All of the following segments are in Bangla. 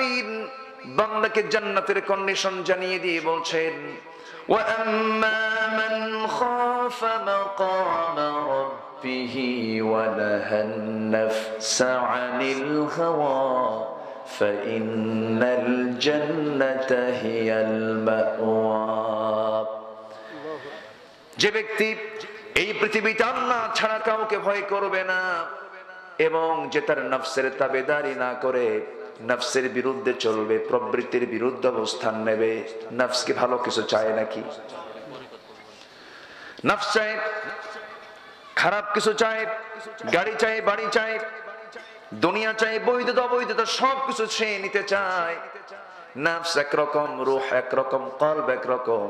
আলামিন বান্দাকে জান্নাতের কন্ডিশন জানিয়ে দিয়ে বলছেন, ওয়া আম্মা মান খাফা মাকামা রাব্বিহি ওয়া নাহান নাফসা আনিল হাওয়া ফাইন্নাল জান্নাতা হিয়াল মাওয়া। যে ব্যক্তি এই পৃথিবীতে আল্লাহ ছাড়া কাউকে ভয় করবে না এবং যে তার নফসের তাবেদারি না করে নফসের বিরুদ্ধে চলবে, প্রবৃত্তির বিরুদ্ধে অবস্থান নেবে। নফস কি ভালো কিছু চায় নাকি? নফস চায় খারাপ কিছু, চায় গাড়ি, চায় বাড়ি, চায় দুনিয়া, চায় বৈধতা অবৈধতা, সবকিছু সে নিতে চায়। নফস একরকম, রূহ একরকম, কলব একরকম।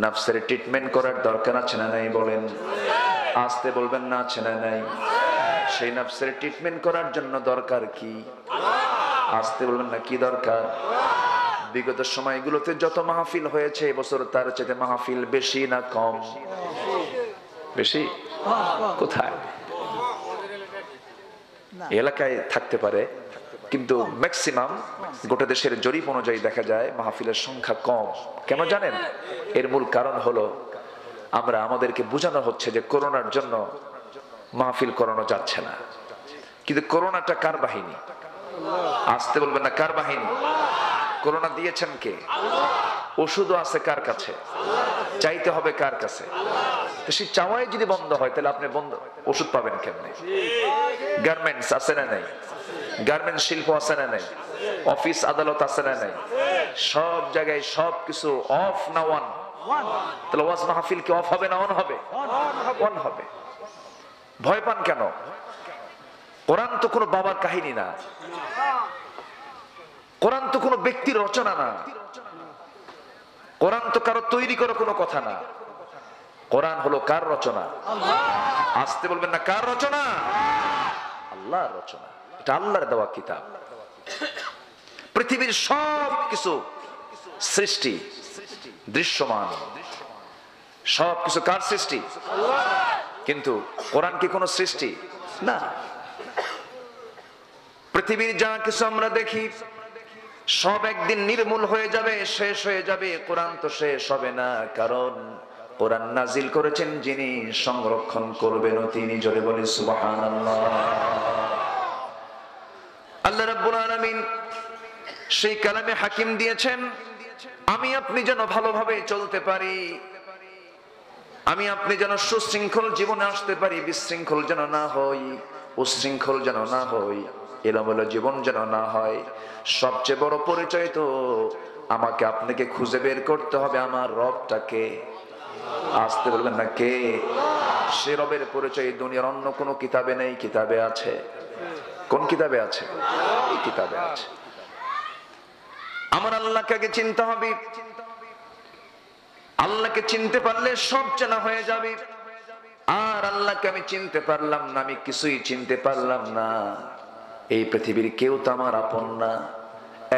নফসের ট্রিটমেন্ট করার দরকার আছে না নাই? বলেন, আসতে বলবেন না, আছে না নাই? সেই নফসের ট্রিটমেন্ট করার জন্য দরকার কি? আসতে বলবেন না, কি দরকার? বিগত সময়গুলোতে যত মাহফিল হয়েছে এবছর তার চেয়ে মাহফিল বেশি না কম? বেশি। কোথায়? এলাকায় থাকতে পারে, কিন্তু ম্যাক্সিমাম গোটা দেশের জরিপ অনুযায়ী দেখা যায় মাহফিলের সংখ্যা কম। কেন জানেন? এর মূল কারণ হলো আমাদেরকে বোঝানো হচ্ছে যে করোনার জন্য মাহফিল করানো যাচ্ছে না। কিন্তু করোনাটা কার বাহিনী? আসতে বলবেন না, কার বাহিনী? করোনা দিয়েছেন কে? ওষুধও আছে কার কাছে? চাইতে হবে কার কাছে? তো সেই চাওয়াই যদি বন্ধ হয় তাহলে আপনি ওষুধ পাবেন কেমনে? গার্মেন্টস আছে না নাই? গার্মেন্টস শিল্প আছে না নাই? অফিস আদালত আছে না নাই? সব জায়গায় সবকিছু অফ না অন? তাহলে ওয়াজ মাহফিল কি অফ হবে না অন হবে? অন হবে। ভয় পান কেন? কোরআন তো কোনো বাবার কাহিনী না, কোরআন তো কোনো ব্যক্তির রচনা না, কোরআন তো কারো তৈরি করা কোনো কথা না। কোরআন হলো কার রচনা? আসতে বলবেন না, কার রচনা? আল্লাহর রচনা। এটা আল্লাহর দেওয়া কিতাব। পৃথিবীর সব কিছু সৃষ্টি দৃশ্যমান, সব কিছু কার সৃষ্টি? কিন্তু কোরআন কি কোনো সৃষ্টি না? পৃথিবীর যা কিছু আমরা দেখি সব একদিন নির্মূল হয়ে যাবে, শেষ হয়ে যাবে। কোরআন তো শেষ হবে না, কারণ কোরআন নাজিল করেছেন যিনি, সংরক্ষণ করবেন তিনি। জোরে বলি সুবহানাল্লাহ। আল্লাহ রাব্বুল আলামিন সেই কালামে হাকিম দিয়েছেন আমি আপনি যেন ভালোভাবে চলতে পারি, আমি আপনি যেন সুশৃঙ্খল জীবনে আসতে পারি, বিশৃঙ্খল যেন না হই, উশৃঙ্খল যেন না হই, এলোমেলো জীবন যেন না হয়। সবচেয়ে বড় পরিচয় তো আমাকে আপনাকে খুঁজে বের করতে হবে আমার রবটাকে। আসতে বলবেন না, কে? সে রবের পরিচয় দুনিয়ার অন্য কোনো কিতাবে নেই। কিতাবে আছে। কোন কিতাবে আছে? এই কিতাবে আছে। আমার আল্লাহকে আগে চিনতে হবে। আল্লাহকে চিনতে পারলে সব চেনা হয়ে যাবে। আর আল্লাহকে আমি চিনতে পারলাম না, আমি কিছুই চিনতে পারলাম না, এই পৃথিবীর কেউ তো আমার আপন না।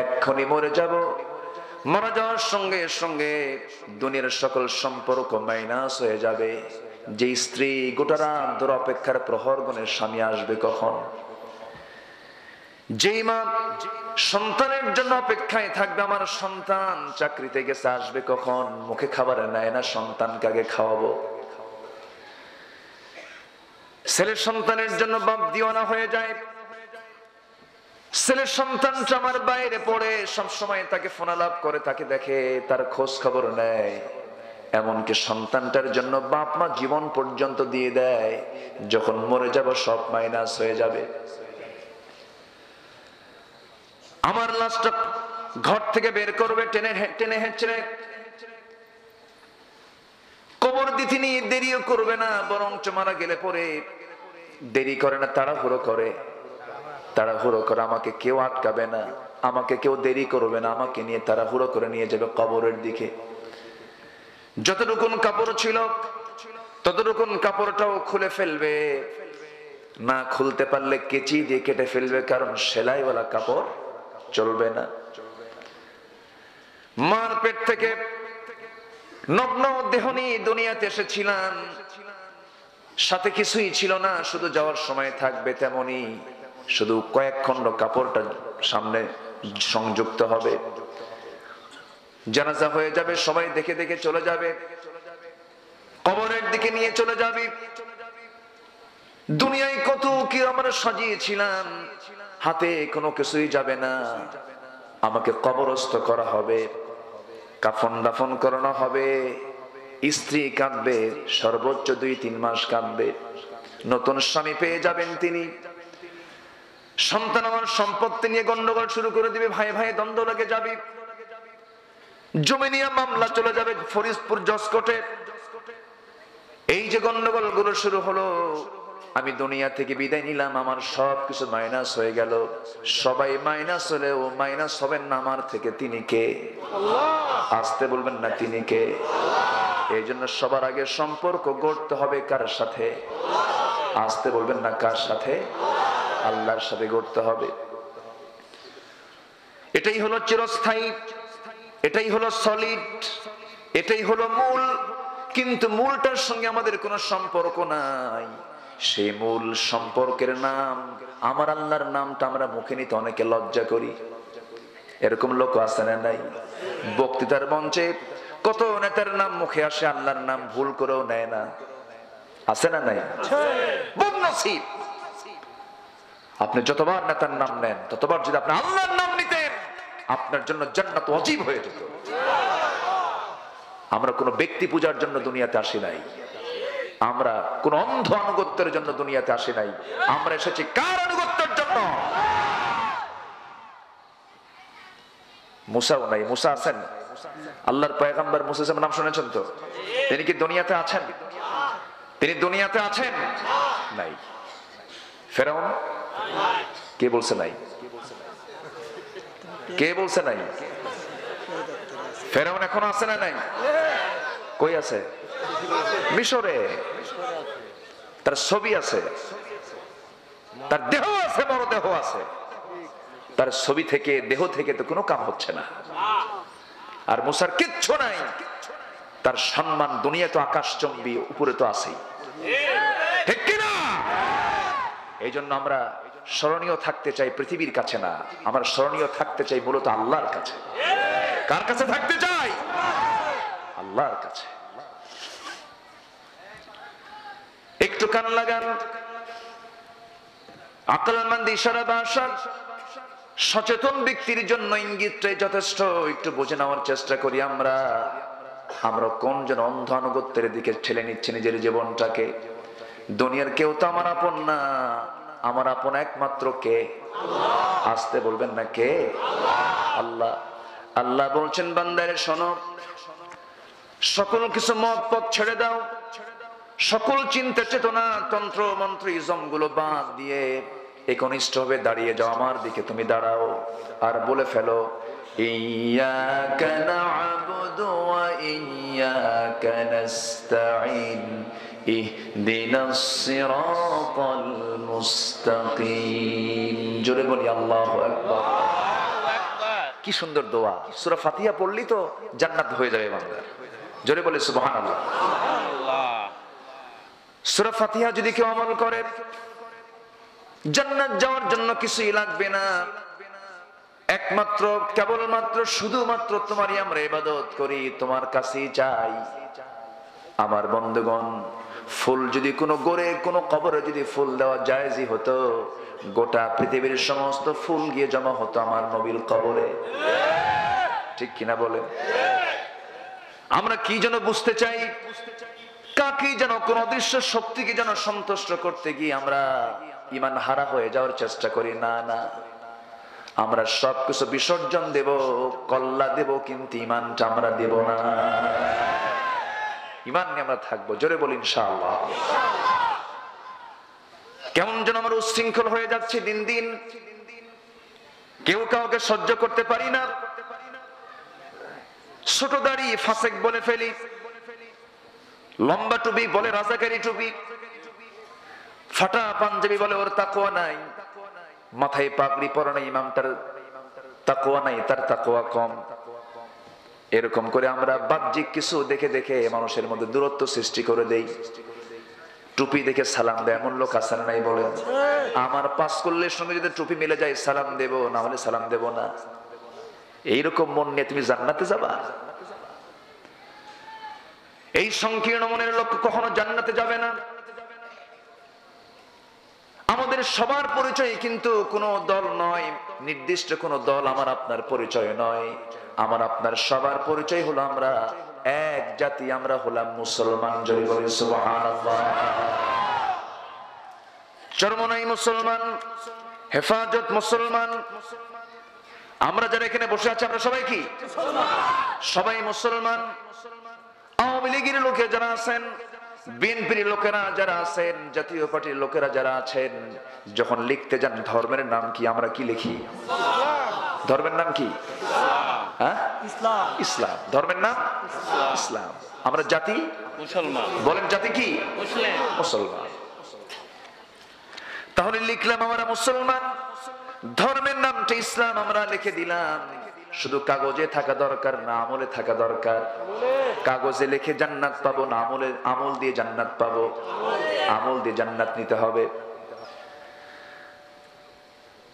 এক্ষুনি মরে যাব, মারা যাওয়ার সঙ্গে সঙ্গে দুনিয়ার সকল সম্পর্ক মাইনাস হয়ে যাবে। যে স্ত্রী গোটা রাত ধরে অপেক্ষার প্রহর গুণের স্বামী আসবে কখন, যেই মা সন্তানের জন্য অপেক্ষায় থাকবে, আমার সন্তান চাকরিতে গেছে আসবে কখন, মুখে খাবার নেয় না, সন্তানকে আগে খাওয়াবো। ছেলের সন্তানের জন্য বাপ দিওয়ানা হয়ে যায়, ছেলের সন্তানটা আমার বাইরে পড়ে, সব সময় তাকে ফোনালাপ করে, তাকে দেখে, তার খোঁজ খবর নেয়। এমনকি সন্তানটার জন্য বাপ মা জীবন পর্যন্ত দিয়ে দেয়। যখন মরে যাব সব মাইনাস হয়ে যাবে। আমার লাশটা ঘর থেকে বের করবে টেনে টেনে হেঁচড়ে, কবর দিতে নিয়ে দেরিও করবে না, বরঞ্চ মারা গেলে পরে দেরি করে না, তাড়াহুড়ো করে। তাড়াহুড়ো করে, আমাকে কেউ আটকাবে না, আমাকে কেউ দেরি করবে না, আমাকে নিয়ে তাড়াহুড়ো করে নিয়ে যাবে কবরের দিকে। যতটুকুন কাপড় ছিল ততটুকুন কাপড়টাও খুলে ফেলবে, না খুলতে পারলে কেচি দিয়ে কেটে ফেলবে, কারণ সেলাইওয়ালা কাপড় চলবে না। মার পেট থেকে নগ্ন দেহ নিয়ে দুনিয়াতে এসেছিলাম, সাথে কিছুই ছিল না, শুধু যাওয়ার সময় থাকবে তেমনি, শুধু কয়েক খণ্ড কাপড়টা সামনে সংযুক্ত হবে, জানাজা হয়ে যাবে, সবাই দেখে দেখে চলে যাবে, কবরের দিকে নিয়ে চলে যাবে। দুনিয়ায় কত কি আমরা সাজিয়েছিলাম, হাতে কোনো কিছুই যাবে না। আমাকে কবরস্থ করা হবে, কাফন দাফন করানো হবে, স্ত্রী কাঁদবে, সর্বোচ্চ 2-3 মাস কাঁদবে। নতুন স্বামী পেয়ে যাবেন তিনি, সন্তান আমার সম্পত্তি নিয়ে গন্ডগোল শুরু করে দিবে, ভাই ভাই দ্বন্দ্ব লেগে যাবে, জমি নিয়ে মামলা চলে যাবে ফরিদপুর জজ কোর্টে। এই যে গন্ডগোল গুলো শুরু হলো, আমি দুনিয়া থেকে বিদায় নিলাম, আমার সব কিছু মাইনাস হয়ে গেল। সবাই মাইনাস হলেও মাইনাস হবেন না আমার থেকে, তিনি কে? আসতে বলবেন না তিনি কে? এই জন্য সবার আগে সম্পর্ক গড়তে হবে কার সাথে? আসতে বলবেন না কার সাথে? আল্লাহর সাথে গড়তে হবে। এটাই হলো চিরস্থায়ী, এটাই হলো সলিড, এটাই হলো মূল। কিন্তু মূলটার সঙ্গে আমাদের কোনো সম্পর্ক নাই। সেই মূল সম্পর্কের নাম আমার আল্লাহর নামটা আমরা মুখে নিতে অনেকে লজ্জা করি। এরকম লোক আছে না নাই? বক্তৃতার মঞ্চে কত নেতার নাম মুখে আসে, আল্লাহর নাম ভুল করেও নেয় না, আছে না নাই? বদনসিব। আপনি যতবার নেতার নাম নেন, ততবার যদি আপনি আল্লাহর নাম নিতেন, আপনার জন্য জান্নাত ওয়াজিব হয়ে যেত। আমরা কোনো ব্যক্তি পূজার জন্য দুনিয়াতে আসি নাই, আমরা কোন অন্ধ আনুগত্যের জন্য দুনিয়াতে আসি নাই, আমরা এসেছি কার আনুগত্যের জন্য? মুসাও নাই, মুসা আছেন, আল্লাহর পয়গম্বর মুসা সাহেবের নাম শুনেছেন তো? তিনি কি দুনিয়াতে আছেন? তিনি দুনিয়াতে আছেন? নাই। ফেরাউন? কে বলছে নাই? কে বলছে নাই? ফেরাউন এখন আছে না নাই? কই আছে? মিশরে। তার ছবি আছে, তার দেহ আছে, বড় দেহ আছে। তার ছবি থেকে, দেহ থেকে তো কোনো কাম হচ্ছে না। আর মুসার কিচ্ছু নাই, তার সম্মান দুনিয়া তো আকাশচম্বী, উপরে তো আছেই, ঠিক কিনা? এই জন্য আমরা স্মরণীয় থাকতে চাই পৃথিবীর কাছে না, আমরা স্মরণীয় থাকতে চাই মূলত আল্লাহর কাছে। কার কাছে থাকতে চাই? আল্লাহর কাছে। একটু কান লাগান, আকলমন্দ ইশারা ভাষা সচেতন ব্যক্তির জন্য ইঙ্গিতটাই যথেষ্ট। একটু বুঝে নেওয়ার চেষ্টা করি আমরা কোন জন অন্ধ আনুগত্যের দিকে ঠেলে নিচ্ছে নিজের জীবনটাকে। দুনিয়ার কেউ তো আমার আপন না, আমার আপন একমাত্র কে? আসতে বলবেন না কে? আল্লাহ। আল্লাহ বলছেন, বান্দারে শোনো, সকল কিছু মত পথ ছেড়ে দাও, সকল চিন্তা চেতনা তন্ত্র মন্ত্র ইজম গুলো বাদ দিয়ে একনিষ্ঠ ভাবে দাঁড়িয়ে যাও, আমার দিকে তুমি দাঁড়াও, আর বলে ফেলো, ইয়্যাকা না'বুদু ওয়া ইয়্যাকা নাস্তাঈন ইহদিনাস সিরাতাল মুস্তাকিম। জোরে বলি আল্লাহু আকবার। কি সুন্দর দোয়া! সূরা ফাতিহা পড়লি তো জান্নাত হয়ে যাবে বান্দার। জোরে বলে সুবহানাল্লাহ। সূরা ফাতিহা যদি কেউ আমল করে, জান্নাত যাওয়ার জন্য কিছুই লাগবে না। একমাত্র কেবলমাত্র শুধুমাত্র তোমারই আমরা ইবাদত করি, তোমার কাছেই চাই। আমার বন্ধুগণ, ফুল যদি কোনো গোরে কোনো কবরে যদি ফুল দেওয়া জায়েজই হতো, গোটা পৃথিবীর সমস্ত ফুল গিয়ে জমা হতো আমার নবীর কবরে, ঠিক কিনা বলে? আমরা কি যেন বুঝতে চাই, কাকে যেন কোন অদৃশ্য শক্তিকে যেন সন্তুষ্ট করতে গিয়ে আমরা ঈমান হারা হয়ে যাওয়ার চেষ্টা করি। না না, আমরা সবকিছু বিসর্জন দেব, কল্লা দেব, কিন্তু ঈমানটা আমরা দেব না। ঈমান নিয়ে আমরা থাকবো। জোরে বলি ইনশাআল্লাহ। কেমন যেন আমরা উচ্ছৃঙ্খল হয়ে যাচ্ছে দিন দিন, কেউ কাউকে সহ্য করতে পারি না। ছোট দাড়ি ফাসেক বলে ফেলি, লম্বা টুপি বলে রাজাকারি টুপি, ফাটা পাঞ্জাবি বলে ওর তাকওয়া নাই, মাথায় পাগড়ি পরানো ইমামটার তাকওয়া নাই, তার তাকওয়া কম। এরকম করে আমরা বাহ্যিক কিছু দেখে দেখে মানুষের মধ্যে দূরত্ব সৃষ্টি করে দেই। টুপি দেখে সালাম দেয় এমন লোক আছে না নাই বলেন? আমার পাঁচ কল্যের সঙ্গে যদি টুপি মিলে যায় সালাম দেব, না হলে সালাম দেব না। এইরকম মন নিয়ে তুমি জান্নাতে যাবা? এই সংকীর্ণ মনের লোক কখনো জান্নাতে যাবে না। আমাদের সবার পরিচয় কিন্তু কোনো দল নয়, নির্দিষ্ট কোনো দল আমার আপনার পরিচয় নয়। আমার আপনার সবার পরিচয় হলো আমরা এক জাতি, আমরা হলাম মুসলমান। জয় বলি সুবহানাল্লাহ। চরমনাই মুসলমান, হেফাজত মুসলমান। আমরা যারা এখানে বসে আছি আমরা সবাই কি? সবাই মুসলমান। আওয়ামী লীগের লোকে যারা আছেন, বিএনপির লোকেরা যারা আছেন, জাতীয় পার্টির লোকেরা যারা আছেন, যখন লিখতে যান ধর্মের নাম কি, আমরা কি লিখি? ধর্মের নাম কি? ইসলাম। ধর্মের নাম ইসলাম। আমরা জাতি মুসলমান। বলেন জাতি কি? মুসলমান। তাহলে লিখলাম আমরা মুসলমান, ধর্মের নামটা ইসলাম আমরা লিখে দিলাম। শুধু কাগজে থাকা দরকার না, আমলে থাকা দরকার। কাগজে লিখে জান্নাত পাবো না, আমল দিয়ে জান্নাত পাবো। আমল দিয়ে জান্নাত নিতে হবে।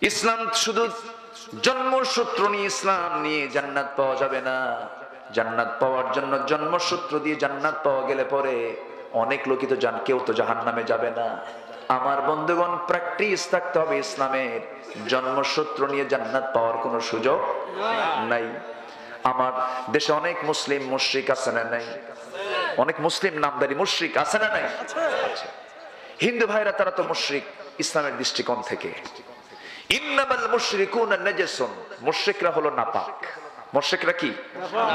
ইসলাম শুধু জন্মসূত্র নিয়ে, ইসলাম নিয়ে জান্নাত পাওয়া যাবে না। জান্নাত পাওয়ার জন্য জন্মসূত্র দিয়ে জান্নাত পাওয়া গেলে পরে অনেক লোকই তো কেউ তো জাহান্নামে যাবে না। আমার বন্ধুগণ, প্র্যাকটিস থাকতে হবে ইসলামের। জন্মসূত্র নিয়ে জান্নাত পাওয়ার কোনো সুযোগ নাই। আমার দেশে অনেক মুসলিম মুশরিক আছে না নাই? অনেক মুসলিম নামদারি মুশরিক আছে না নাই? আচ্ছা, হিন্দু ভাইরা তারা তো মুশরিক ইসলামের দৃষ্টিকোণ থেকে। ইন্নামাল মুশরিকুনা নাজাসুন, মুশরিকরা হলো নাপাক। মুশরিকরা কি?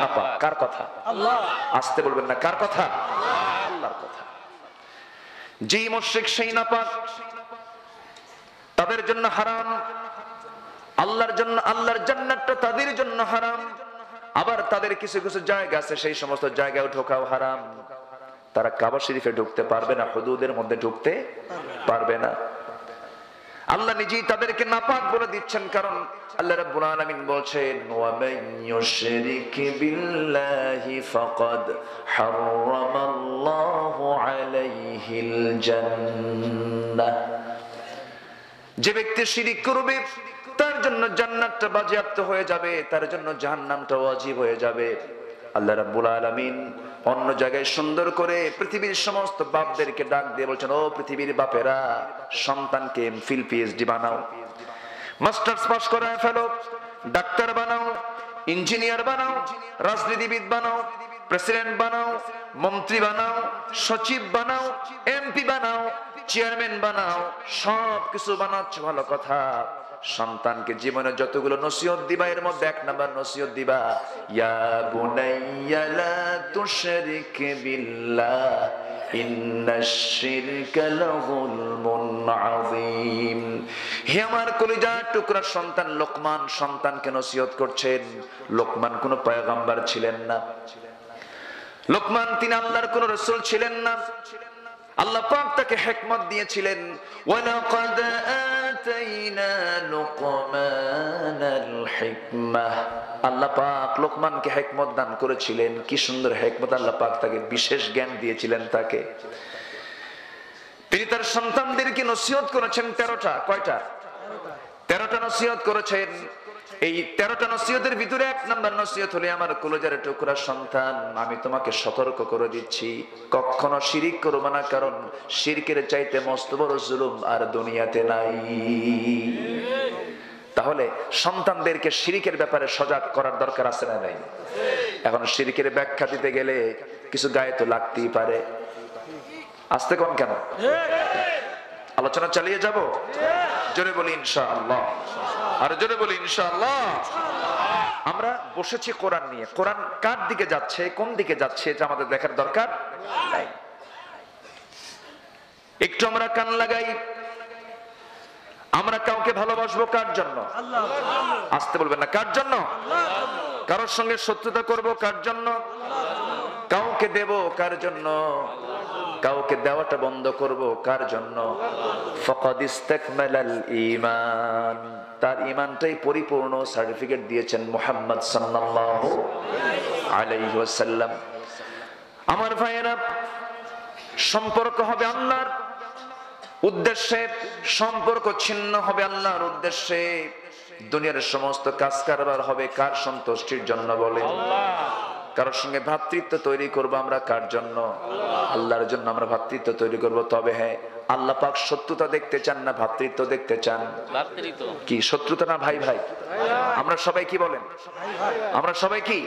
নাপাক। কার কথা? আল্লাহ। আসতে বলবেন না, কার কথা? আল্লাহর কথা। যেই মুশরিক সেই নাপাক, তাদের জন্য হারাম। আল্লাহর জন্য, আল্লাহর জান্নাতটা তাদের জন্য হারাম। আবার তাদের কিছু কিছু জায়গা আছে, সেই সমস্ত জায়গায় ঢোকাও হারাম। তারা কাবা শরীফে ঢুকতে পারবে না, হুদুদের মধ্যে ঢুকতে পারবে না। আল্লাহ নিজেই তাদেরকে নাপাক বলে দিচ্ছেন, কারণ আল্লাহ রাব্বুল আলামিন বলছেন, ওয়া মান ইউশরিক বিল্লাহি ফাকাদ হারামাল্লাহু আলাইহিল জান্নাহ। যে ব্যক্তি শিরিক করবে তার জন্য জান্নাতটা বাজেয়াপ্ত হয়ে যাবে, তার জন্য জাহান্নামটা ওয়াজিব হয়ে যাবে। আল্লাহ রাব্বুল আলামিন অন্য জায়গায় সুন্দর করে পৃথিবীর সমস্ত বাপদেরকে ডাক দিয়ে বলছেন, ও পৃথিবীর বাপেরা, সন্তানকে এমফিল পিএইচডি বানাও, মাস্টার্স পাস করায় ফেলো, ডাক্তার বানাও, ইঞ্জিনিয়ার বানাও, রাজনীতিবিদ বানাও, প্রেসিডেন্ট বানাও, মন্ত্রী বানাও, সচিব বানাও, এমপি বানাও, চেয়ারম্যান বানাও। সব কিছু বানাচ্ছ, ভালো কথা। সন্তানকে জীবনে যতগুলো নসিহত দিবা, এর মধ্যে এক নাম্বার নসিহত দিবা, ইয়া বুনাইয়া লা তুশরিক বিল্লাহ ইন্নাশ শিরকা লাযুলমুন আযীম। হে আমার কলিজার টুকরা সন্তান লোকমান, সন্তানকে নসিহত করছেন। লোকমান কোন পয়গম্বর ছিলেন না। লোকমান তিনি আল্লাহর কোন রাসূল ছিলেন না। আল্লাহ পাক তাকে হিকমত দিয়েছিলেন। ওয়ালাকাদ আতাইনা লুকমানাল হিকমাহ। আল্লাহ পাক লোকমানকে হিকমত দান করেছিলেন। কি সুন্দর হিকমত! আল্লাহ পাক তাকে বিশেষ জ্ঞান দিয়েছিলেন। তাকে তিনি তার সন্তানদেরকে নসিহত করেছেন 13টা। কয়টা? 13টা নসিহত করেছেন। এই 13টা নসিহতের ভিতরে এক নাম্বার নসিহত হলো, আমার কলিজার টুকরা সন্তান, আমি তোমাকে সতর্ক করে দিচ্ছি, কখনো শিরিক করবে না, কারণ শিরকের চাইতে মস্ত বড় জুলুম আর দুনিয়াতে নাই। তাহলে সন্তানদেরকে শিরিকের ব্যাপারে সজাগ করার দরকার আছে না নাই? এখন শিরিকের ব্যাখ্যা দিতে গেলে কিছু গায়ে তো লাগতেই পারে। আসতে কোন কেন? আলোচনা চালিয়ে যাব? জোরে বলি ইনশাআল্লাহ। আর জোরে বলি ইনশাআল্লাহ। আমরা বসেছি কোরআন নিয়ে। কোরআন কার দিকে যাচ্ছে, কোন দিকে যাচ্ছে, এটা আমাদের দেখার দরকার নাই। একটু আমরা কান লাগাই। আমরা কাউকে ভালোবাসবো কার জন্য? আসতে বলবেন না, কার জন্য? কারোর সঙ্গে শত্রুতা করব কার জন্য? কাউকে দেব কার জন্য? কাউকে দেওয়াটা বন্ধ করব কার জন্য? ফাকাদ ইসতাকমালাল ঈমান। তার ঈমানটাই পরিপূর্ণ সার্টিফিকেট দিয়েছেন মুহাম্মদ সাল্লাল্লাহু আলাইহি ওয়াসাল্লাম। আমার ভাইয়েরা, সম্পর্ক হবে আল্লাহর উদ্দেশ্যে, সম্পর্ক ছিন্ন হবে আল্লাহর উদ্দেশ্যে। দুনিয়ার সমস্ত কাজ কারবার হবে কার সন্তুষ্টির জন্য বলে? কারোর সঙ্গে ভ্রাতৃত্ব তৈরি করবো আমরা কার জন্য? আল্লাহর জন্য আমরা ভ্রাতৃত্ব তৈরি করব। তবে হ্যাঁ, আল্লাহ পাক শত্রুতা দেখতে চান না ভ্রাতৃত্ব দেখতে চান? কি শত্রুতা না ভাই ভাই? আমরা সবাই কি বলেন? আমরা সবাই কি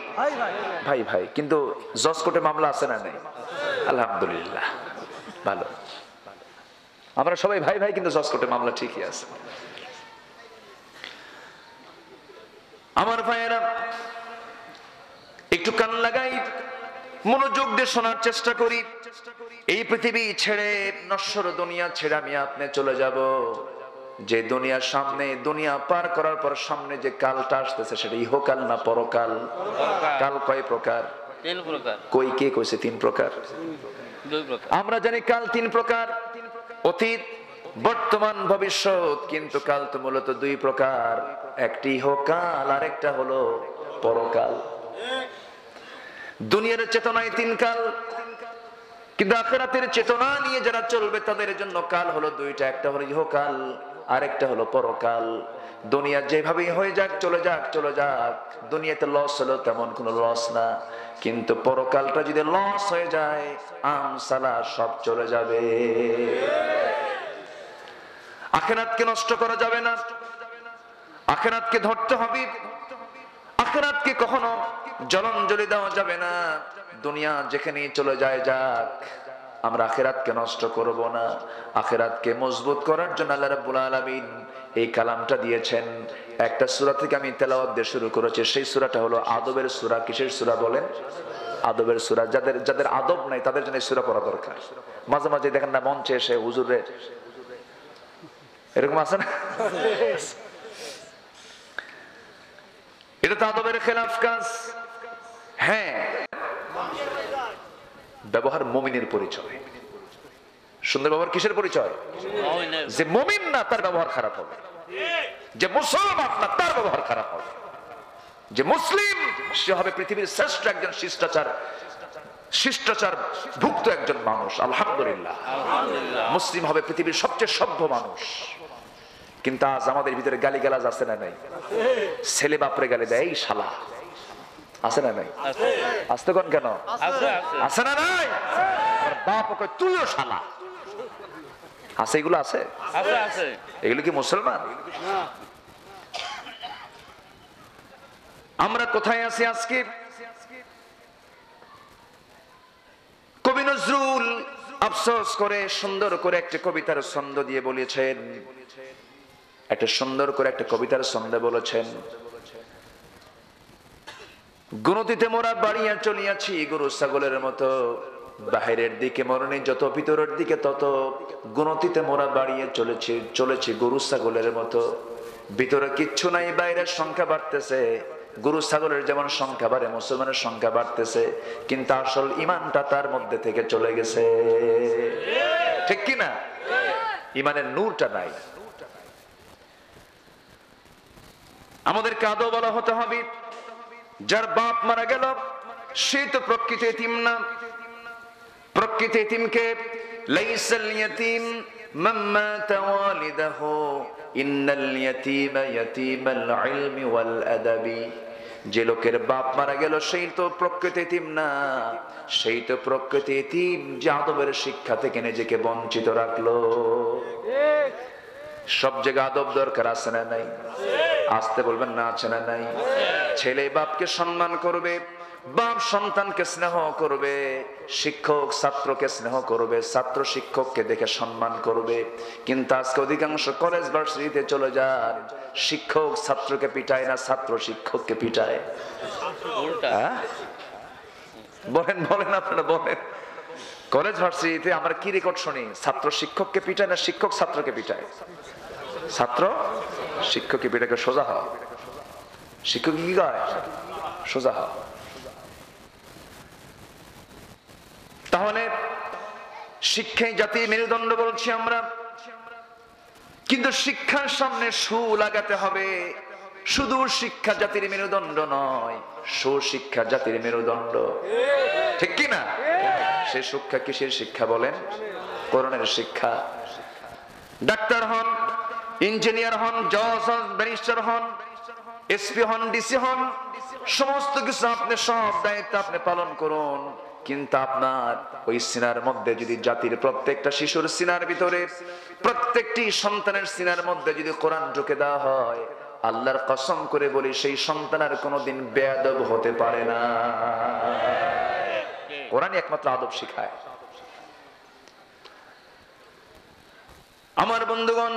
ভাই ভাই? কিন্তু জজ কোর্টে মামলা আছে না নাই? আলহামদুলিল্লাহ, ভালো। আমরা সবাই ভাই ভাই, কিন্তু জজ কোর্টে মামলা ঠিকই আছে। আমার ভাইয়েরা, একটু কান লাগাই, মনোযোগ দিয়ে শোনার চেষ্টা করি। এই পৃথিবী ছেড়ে, নশ্বর দুনিয়া ছেড়ে আমি আপনি চলে যাব। যে দুনিয়ার সামনে, দুনিয়া পার করার পর সামনে যে কালটা আসতেছে, সেটা ইহকাল না পরকাল? কাল কয় প্রকার? 3 প্রকার। কই কে কইছে 3 প্রকার? 2 প্রকার। আমরা জানি কাল 3 প্রকার, অতীত, বর্তমান, ভবিষ্যৎ। কিন্তু কাল তো মূলত 2 প্রকার, একটি ইহকাল আর একটা হলো পরকাল। দুনিয়ার চেতনায় 3 কাল, কিন্তু আখিরাতের চেতনা নিয়ে যারা চলবে তাদের জন্য কাল হলো 2টা, একটা হলো ইহকাল আর একটা হলো পরকাল। দুনিয়া যেভাবেই হয়ে যাক, চলে যাক চলে যাক, দুনিয়াতে লস হলো তেমন কোনো লস না। কিন্তু পরকালটা যদি লস হয়ে যায়, আমসালা সব চলে যাবে। আখিরাতকে নষ্ট করা যাবে না, আখিরাতকে ধরতে হবে। আখিরাতকে কখনো জলাঞ্জলি দেওয়া যাবে না। দুনিয়া যেখানে চলে যায় যাক, আমরা আখিরাতকে নষ্ট করব না। আখিরাতকে মজবুত করার জন্য আল্লাহ রাব্বুল আলামিন এই কালামটা দিয়েছেন। একটা সূরা থেকে আমি তেলাওয়াত দিয়ে শুরু করেছি, সেই সূরাটা হলো আদবের সূরা। কিসের সূরা বলেন? আদবের সূরা। যাদের আদব নাই তাদের জন্য এই সূরা পড়া দরকার। মাঝে মাঝে দেখেন না মঞ্চে এসে হুজুরে, এরকম আছে না? এটা তো আদবের খেলাফ কাজ। হ্যাঁ, ব্যবহার মুমিনের পরিচয়। সুন্দর ব্যবহার কিসের পরিচয়? যে মুমিন না তার ব্যবহার খারাপ হবে, যে মুসলমান না তার ব্যবহার খারাপ হবে। যে মুসলিম সে হবে পৃথিবীর শ্রেষ্ঠ একজন শিষ্টাচার ভুক্ত একজন মানুষ। আলহামদুলিল্লাহ, মুসলিম হবে পৃথিবীর সবচেয়ে সভ্য মানুষ। কিন্তু আজ আমাদের ভিতরে গালিগালাজ আছে না নাই? ছেলে বাপরে গালি দেয়, এই শালা, আছে না নাই? আসতে কোন কেন? আছে না নাই? বাপ ওকে তুইও শালা, আছে, এগুলো আছে। এগুলো কি মুসলমান? আমরা কোথায় আছি আজকে? কবি নজরুল আফসোস করে সুন্দর করে একটা কবিতার ছন্দ দিয়ে বলেছেন, একটা সুন্দর করে একটা কবিতার ছন্দে বলেছেন, গুণতিতে মোরা বাড়িয়া চলিয়াছি গরু ছাগলের মতো, বাহিরের দিকে মরণে যত, ভিতরের দিকে তত, গুণতিতে মোরা বাড়িয়ে চলেছি গরু ছাগলের মতো। ভিতরে কিচ্ছু নাই, বাইরের সংখ্যা বাড়তেছে। গরু ছাগলের যেমন সংখ্যা বাড়ে, মুসলমানের সংখ্যা বাড়তেছে, কিন্তু আসল ইমানটা তার মধ্যে থেকে চলে গেছে। ঠিক কিনা? ইমানের নূরটা নাই। আমাদেরকে আদৌ বলা হতে হবে, যার বাপ মারা গেল সে তো প্রকৃত এতিম না। প্রকৃত এতিমকে লাইসাল ইয়াতীম মান মাতা ওয়ালিদাহু ইন্নাল ইয়াতীমা ইয়াতীমাল ইলমি ওয়াল আদাবি। যে লোকের বাপ মারা গেল সেই তো প্রকৃত এতিম না, সেই তো প্রকৃত এতিম যে আদবের শিক্ষা থেকে নিজেকে বঞ্চিত রাখলো। সব জায়গায় আদব দরকার, আছে না নাই? আসতে বলবেন না, আছে না নাই? ছেলে বাপকে সম্মান করবে, বাপ সন্তানকে স্নেহ করবে, শিক্ষক ছাত্রকে স্নেহ করবে, ছাত্র শিক্ষককে দেখে সম্মান করবে। কিন্তু আজকে অধিকাংশ কলেজ ভার্সিটিতে চলে যান, শিক্ষক ছাত্রকে পিটায় না, ছাত্র শিক্ষককে পিটায়। বলেন বলেন, আপনারা বলেন। কলেজ ভার্সিটিতে আমরা কি রেকর্ড শুনি? ছাত্র শিক্ষককে পিটায় না শিক্ষক ছাত্রকে পিটায়? ছাত্র শিক্ষককে পিটাকে সোজা হয়, শিক্ষক কি কয়? সোজা হয়। তাহলে শিক্ষাই জাতির মেরুদণ্ড বলছি আমরা, কিন্তু শিক্ষার সামনে সু লাগাতে হবে। শুধু শিক্ষা জাতির মেরুদণ্ড নয়, সুশিক্ষা জাতির মেরুদণ্ড, ঠিক কি না? সে শিক্ষা কিসের শিক্ষা বলেন? কোরআনের শিক্ষা। ডাক্তার হন, ইঞ্জিনিয়ার হন, জজ হন, ব্যারিস্টার হন, এসপি হন, ডিসি হন, সমস্ত কিছু আপনি সব দায়িত্ব আপনি পালন করুন, কিন্তু আপনার ওই সিনার মধ্যে যদি জাতির প্রত্যেকটা শিশুর সিনার ভিতরে, প্রত্যেকটি সন্তানের সিনার মধ্যে যদি কোরআন ঢুকে দেওয়া হয়, আল্লাহর কসম করে বলি সেই সন্তান আর কোনোদিন বেয়াদব হতে পারে না। কোরআনই একমাত্র আদব শিখায়। আমার বন্ধুগণ,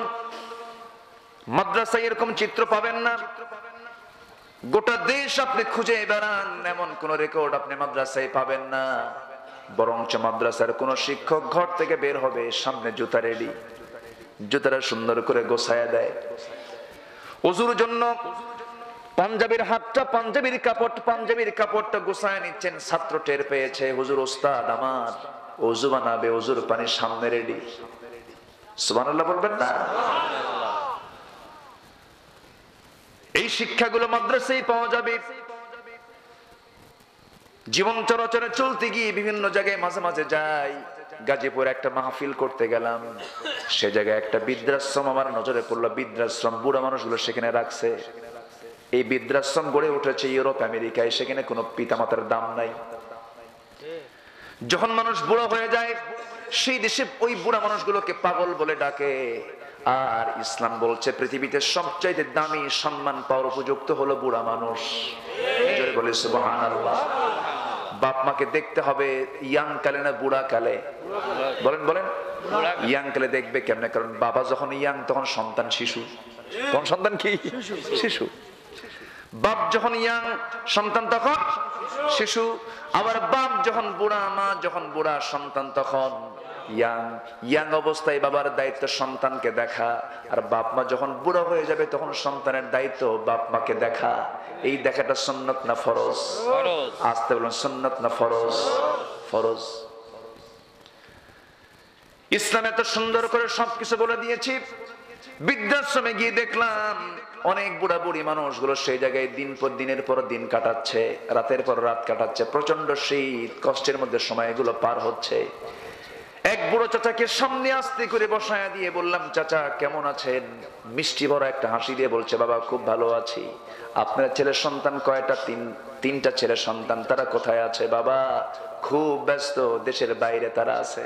মাদ্রাসায় এরকম চিত্র পাবেন না। গোটা দেশ আপনি খুঁজে বেড়ান, এমন কোন রেকর্ড আপনি মাদ্রাসায় পাবেন না। বরঞ্চ মাদ্রাসার কোন শিক্ষক ঘর থেকে বের হবে, সামনে জুতা রেডি, জুতাটা সুন্দর করে গোছায়া দেয়। ওযুর জন্য পাঞ্জাবির হাতটা, পাঞ্জাবির কাপড়টা গোছায় নিচ্ছেন, ছাত্র টের পেয়েছে হুজুর ওস্তাদ আমার ওযু বানাবে, ওযুর পানি সামনে রেডি। সুবহানাল্লাহ বলবেন না? এই শিক্ষাগুলো মাদ্রাসায় পাওয়া যাবে। জীবন চলাচলে চলতে গিয়ে বিভিন্ন জায়গায় মাঝে মাঝে যাই। গাজীপুরে একটা মাহফিল করতে গেলাম, সে জায়গায় একটা বৃদ্ধাশ্রম আমার নজরে পড়লো। বৃদ্ধাশ্রম, বুড়া মানুষগুলো সেখানে রাখছে। এই বৃদ্ধাশ্রম গড়ে উঠেছে ইউরোপ আমেরিকায়, সেখানে কোনো পিতামাতার দাম নাই। যখন মানুষ বুড়া হয়ে যায়, সেই দেশে ওই বুড়া মানুষগুলোকে পাগল বলে ডাকে। আর ইসলাম বলছে পৃথিবীতে সবচাইতে দামি সম্মান পাওয়ার উপযুক্ত হলো বুড়া মানুষ। জোরে বলে সুবহানাল্লাহ। বাপ মাকে দেখতে হবে ইয়াং কালে না বুড়া কালে? বলেন বলেন। ইয়াং কালে দেখবে কেমনে? কারণ বাবা যখন ইয়াং তখন সন্তান শিশু। তখন সন্তান কি? শিশু। বাপ যখন ইয়াং সন্তান তখন শিশু। আবার বাপ যখন বুড়া, মা যখন বুড়া, সন্তান তখন ইয়াং। ইয়াং অবস্থায় বাবার দায়িত্ব সন্তানকে দেখা, আর বাপ মা যখন বুড়া হয়ে যাবে তখন সন্তানের দায়িত্ব বাপ মাকে দেখা। এই দেখাটা সুন্নাত না ফরজ? আসতে বলুন, সুন্নাত না ফরজ? ফরজ। ইসলাম এত সুন্দর করে সবকিছু বলে দিয়েছি। বৃদ্ধাশ্রমে গিয়ে দেখলাম অনেক বুড়া বুড়ি মানুষগুলো সেই জায়গায় দিনের পর দিন কাটাচ্ছে, রাতের পর রাত কাটাচ্ছে, প্রচন্ড শীত কষ্টের মধ্যে সময়গুলো পার হচ্ছে। এক বুড়ো চাচাকে সামনে আস্তে করে বসায়া দিয়ে বললাম, চাচা কেমন আছেন? মিষ্টি ভরা একটা হাসি দিয়ে বলছে, বাবা খুব ভালো আছি। আপনার ছেলের সন্তান কয়টা? তিনটা ছেলে সন্তান। তারা কোথায় আছে? বাবা খুব ব্যস্ত, দেশের বাইরে তারা আছে।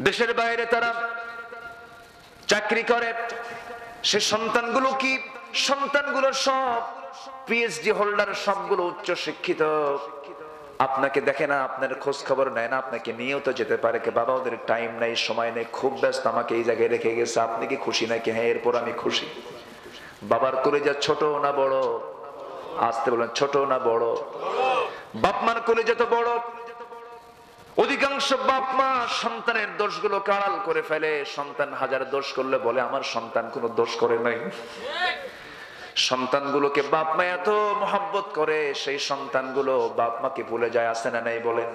দেশের বাইরে তারা চাকরি করে। সে সন্তানগুলো কি? সন্তানগুলো সব পিএইচডি হোল্ডার, সবগুলো উচ্চ শিক্ষিত। আপনাকে দেখে না, আপনার খোঁজ খবর নেয় না, আপনাকে নিয়েও তো যেতে পারে। কে বাবা ওদের টাইম নাই, সময় নেই, খুব ব্যস্ত, আমাকে এই জায়গায় রেখে গেছে। আপনি কি খুশি নাকি? হ্যাঁ, এরপর আমি খুশি। বাবার কলিজা ছোট না বড়? আসতে বলেন, ছোট না বড়? বাপ মার কলিজা তো বড়। অধিকাংশ বাপ মা সন্তানের দোষগুলোকে আড়াল করে ফেলে। সন্তান হাজার দোষ করলে বলে আমার সন্তান কোনো দোষ করে নাই। সন্তানগুলোকে বাপ মা এত মহব্বত করে, সেই সন্তানগুলো বাপ মাকে ভুলে যায়। আছে না নাই বলেন?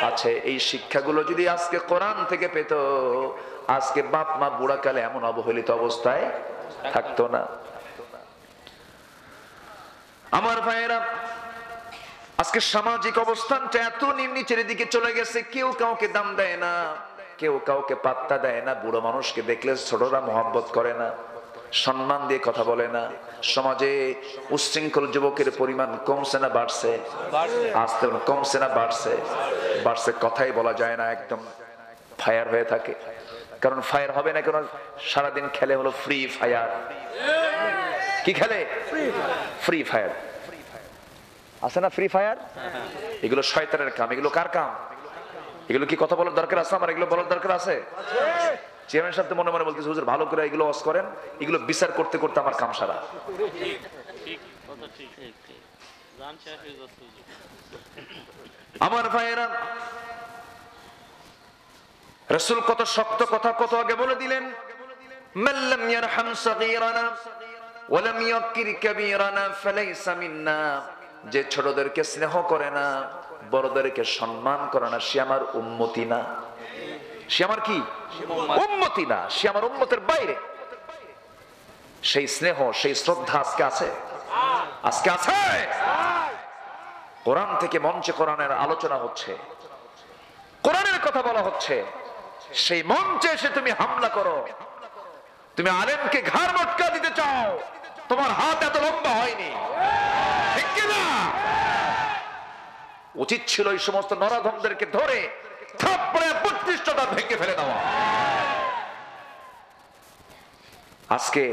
আছে। এই শিক্ষাগুলো যদি আজকে কোরআন থেকে পেত, আজকে বাপ মা বুড়াকালে এমন অবহেলিত অবস্থায় থাকতো না। আমার ভাইয়েরা, আজকে সামাজিক অবস্থানটা এত নিচের দিকে চলে গেছে, কেউ কাউকে দাম দেয় না, কেউ কাউকে পাত্তা দেয় না। বুড়ো মানুষকে দেখলে ছোটরা মহব্বত করে না, সম্মান দিয়ে কথা বলে না। সমাজে উচ্ছৃঙ্খল যুবকের পরিমাণ কমছে না বাড়ছে? আসতে কমছে না বাড়ছে? বাড়ছে। কথাই বলা যায় না, একদম ফায়ার হয়ে থাকে। কারণ ফায়ার হবে না কেন? সারাদিন খেলে হলো ফ্রি ফায়ার। কি খেলে? Free fire. আছে না ফ্রি ফায়ার? এগুলো শয়তানের কাম। এগুলো কার কাম? এগুলো কি কথা বলার দরকার আছে? আমার এগুলো বলার দরকার আছে? চেয়ারম্যান সাহেব তো মনে মনে বলতেছে, হুজুর ভালো করে এগুলো ওয়াজ করেন, এগুলো বিচার করতে করতে আমার কাম সারা। আমার ভাইয়েরা, রাসূল কত শক্ত কথা কত আগে বলে দিলেন, মাল্লাম ইয়ারহাম সাগীরানা ওয়া লাম ইয়াকির কাবীরানা ফালাইসা মিন্না। যে ছোটদেরকে স্নেহ করে না, বড়দেরকে সম্মান করে না, সে আমার উম্মতি না। সে আমার কি? উম্মতি না। সে আমার উম্মতের বাইরে। সেই স্নেহ, সেই শ্রদ্ধা আজকে আছে? আজকে আছে? কোরআন থেকে মঞ্চে কোরআনের আলোচনা হচ্ছে, কোরআনের কথা বলা হচ্ছে, সেই মঞ্চে এসে তুমি হামলা করো, তুমি আলেমকে ঘাড় মটকা দিতে চাও, তোমার হাত এত লম্বা হয়নি, ঠিক কিনা? উচিত ছিল এই সমস্ত নরাধমদেরকে ধরে থাপ্পড়ে প্রতিষ্ঠতা ভেঙে ফেলে দেওয়া। আজকে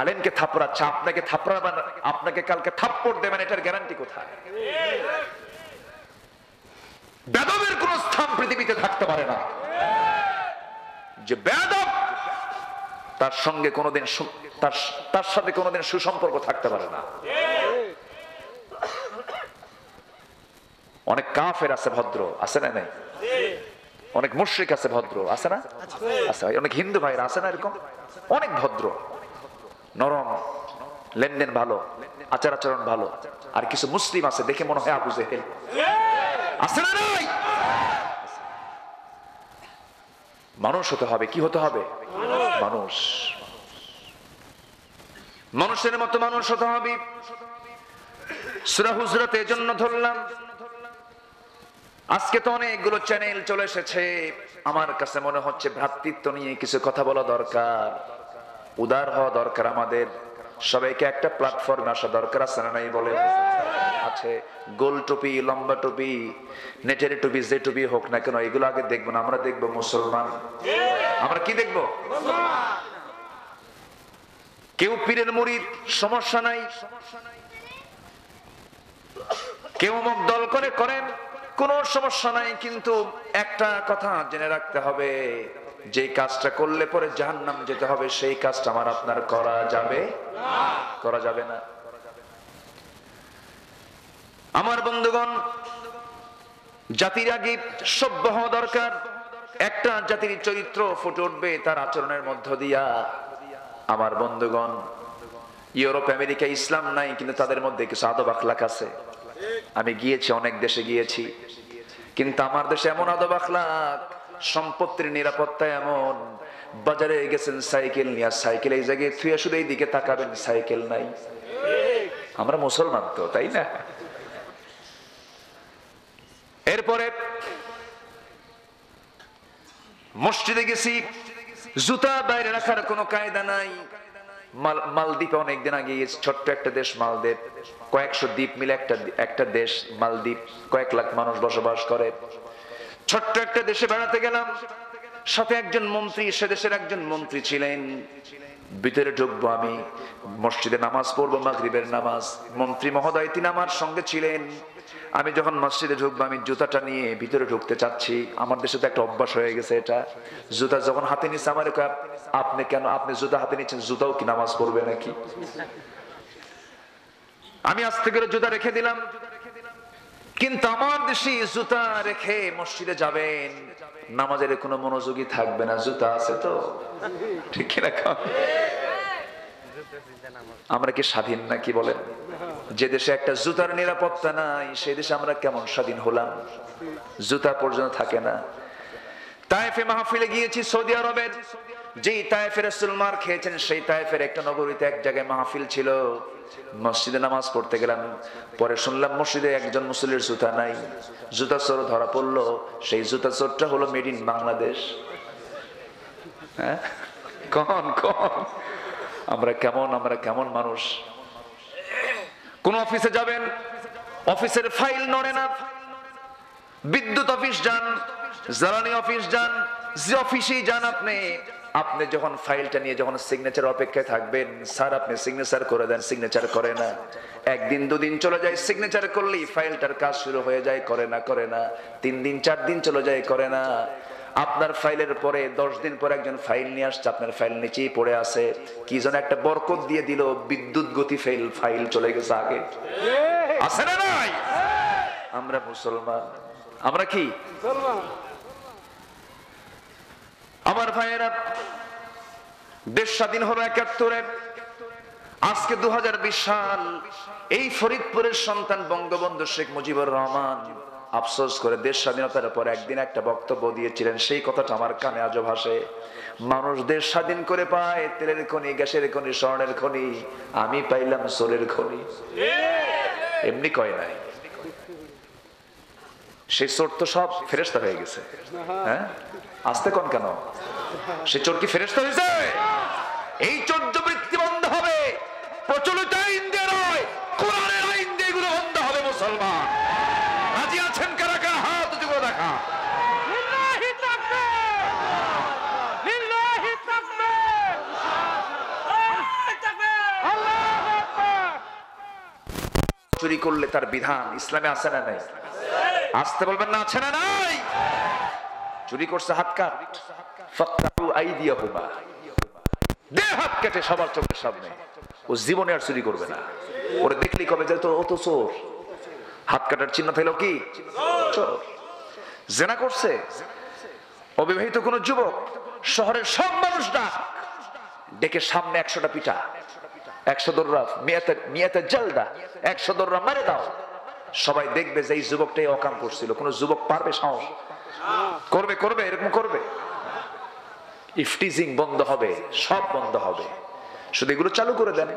আলেমকে থাপড়াচ্ছে, আপনাকে থাপড়াবেন, আপনাকে কালকে থাপ্পড় দেবেন, এটার গ্যারান্টি কোথায়? বেদবের কোন স্থান পৃথিবীতে থাকতে পারে না। যে বেদব তার সঙ্গে কোনোদিন তার সাথে কোনোদিন সুসম্পর্ক থাকতে পারে না। অনেক কাফের আছে ভদ্র, আছে না? নাই? অনেক মুশরিক আছে ভদ্র, আছে না? আছে। অনেক হিন্দু ভাইরা আছে না এরকম? অনেক ভদ্র, নরম, লেনদেন ভালো, আচার আচরণ ভালো। আর কিছু মুসলিম আছে দেখে মনে হয় আবু জেহেল, আছে না? নাই? মানুষ হতে হবে। কি হতে হবে? মানুষ। মানুষের মতো মানুষ হতে হবে। সূরা হুজরাতে এজন্য ধরলাম। আজকে তো অনেকগুলো চ্যানেল চলে এসেছে, আমার কাছে মনে হচ্ছে ভ্রাতৃত্ব নিয়ে কিছু কথা বলা দরকার, উদার হওয়া দরকার। আমাদের সবাইকে একটা প্ল্যাটফর্মে আসা দরকার, আছে না? নাই বলেন? আছে। গোল টুপি, লম্বা টুপি, নেটের টুপি, যে টুপি হোক না কেন, এগুলো আগে দেখবো না, আমরা দেখবো মুসলমান। আমরা কি দেখবো? কেউ পীরের মুরিদ, সমস্যা নাই। কেউ মুখ দল করে করেন, কোন সমস্যা নাই। কিন্তু একটা কথা জেনে রাখতে হবে, যে কাজটা করলে পরে জাহান্নাম যেতে হবে, সেই কাজটা আমার আপনার করা যাবে না, করা যাবে না। আমার বন্ধুগণ, জাতির আগে সভ্য হওয়া দরকার। একটা জাতির চরিত্র ফুটে উঠবে তার আচরণের মধ্য দিয়া। আমার বন্ধুগণ, ইউরোপ, আমেরিকা ইসলাম নাই, কিন্তু তাদের মধ্যে কিছু আদব আখলাক আছে। আমি গিয়েছি, অনেক দেশে গিয়েছি, কিন্তু আমার দেশে এমন আদব আখলাক, সম্পত্তির নিরাপত্তা এমন। বাজারে গেছেন সাইকেল নিয়ে, সাইকেল এই জায়গায় থুয়ে শুধু এই দিকে তাকাবেন, সাইকেল নাই। আমরা মুসলমান তো, তাই না? এরপরে মসজিদে গেছি, জুতা বাইরে রাখার কোনো কায়দা নাই। মালদ্বীপে অনেকদিন আগে, ছোট্ট একটা দেশ মালদ্বীপ, কয়েকশো দ্বীপ মিলে একটা দেশ মালদ্বীপ, কয়েক লাখ মানুষ বসবাস করে। ছোট্ট একটা দেশে বেড়াতে গেলাম, সাথে একজন মন্ত্রী, সে দেশের একজন মন্ত্রী ছিলেন। ভিতরে ঢুকবো আমি, মসজিদে নামাজ পড়বো, মাগরিবের নামাজ। মন্ত্রী মহোদয় তিনি আমার সঙ্গে ছিলেন। আমি যখন মসজিদে ঢুকবো, আমি জুতাটা নিয়ে ভিতরে ঢুকতে চাচ্ছি। আমার দেশে তো একটা অভ্যাস হয়ে গেছে এটা, জুতা যখন হাতে নিচ্ছে আমার, আপনি কেন, আপনি জুতা হাতে নিচ্ছেন, জুতাও কি নামাজ পড়বে নাকি? আমি আস্তে করে জুতা রেখে দিলাম। কিন্তু আমার দেশে জুতা রেখে মসজিদে যাবেন, নামাজের কোনো মনোযোগী থাকবে না, জুতা আছে তো, ঠিক কিনা? আমরা কি স্বাধীন নাকি বলেন? যে দেশে একটা জুতার নিরাপত্তা নাই, সেই দেশে আমরা কেমন স্বাধীন হলাম? জুতা পর্যন্ত থাকে না। তায়েফে মাহফিলে গিয়েছি, সৌদি আরবের। যেই তায়েফে রাসূল মার খেয়েছেন, সেই তায়েফের একটা নগরীতে এক জায়গায় মাহফিল ছিল। মসজিদে নামাজ পড়তে গেলাম, পরে শুনলাম মসজিদে একজন মুসল্লির জুতা নাই। জুতা চোর ধরা পড়লো। সেই জুতা চোরটা হলো মেড ইন বাংলাদেশ। হ্যাঁ, কন কন আমরা কেমন মানুষ। কোন অফিসে যাবেন, অফিসের ফাইল নড়ে না। বিদ্যুৎ অফিস যান, জ্বালানি অফিস যান, যে অফিসেই যান আপনি যখন ফাইলটা নিয়ে যখন সিগনেচার অপেক্ষায় থাকবেন, স্যার আপনি সিগনেচার করে দেন, সিগনেচার করে না। একদিন দুদিন চলে যায়, সিগনেচার করলেই ফাইলটার কাজ শুরু হয়ে যায়, করে না। 3 দিন 4 দিন চলে যায়, করে না। আপনার ফাইলের পরে 10 দিন পরে একজন ফাইল নিয়ে আসছে, আপনার ফাইল নিচেই পড়ে আছে। কি যেন একটা বরকত দিয়ে দিল, বিদ্যুৎ গতি ফাইল চলে গেছে আগে। আছে না নাই? আমরা মুসলমান, আমরা কি আমার ভাইয়েরা, দেশ স্বাধীন হলো 71-এ। আজকে 2020 সাল। এই ফরিদপুরের সন্তান বঙ্গবন্ধু শেখ মুজিবুর রহমান আফসোস করে দেশ স্বাধীনতার পর একদিন একটা বক্তব্য দিয়েছিলেন, সেই কথাটা আমার কানে আজও ভাসে। মানুষ দেশ স্বাধীন করে পায় তেলের খনি, গ্যাসের খনি, স্বর্ণের খনি, আমি পাইলাম সোলের খনি। এমনি কয় নাই, সেই চোর তো সব ফেরেশতা হয়ে গেছে। হ্যাঁ, আসতে কোন কেন? সে চোর কি ফেরেশতা হয়েছে? এই চৌর্যবৃত্তি বন্ধ হবে, প্রচলিত আইন দিয়ে নয়, কোরআনের আইন দিয়ে এগুলো বন্ধ হবে। মুসলমান রাজি আছেন কারা কারা? হাত উঁচু করে দেখা। চুরি করলে তার বিধান ইসলামে আছে না নাই? আসতে বলবেন না, আছে না নাই? চুরি করছে হাত কাট, ফাক্তাউ আইদিয়াহুমা, দে হাত কেটে সবার চোখের সামনে। ও জীবনে আর চুরি করবে না। ওরে দেখলেই কবে যে ও তো চোর। হাত কাটার চিহ্ন থাকলো কি? চোর। জেনা করছে অবিবাহিত কোন যুবক, শহরের সব মানুষ ডাক ডেকে সামনে 100টা পিটা, 100 দৌড়া, মিয়াতে জলদা, 100 দৌড়া মারে দাও। সবাই দেখবে যে এই যুবকটাই অকাম করছিল। কোন যুবক পারবে? সাহস করবে? করবে? এরকম করবে? ইফটিজিং বন্ধ হবে, সব বন্ধ হবে। শুধু এগুলো চালু করে দেন।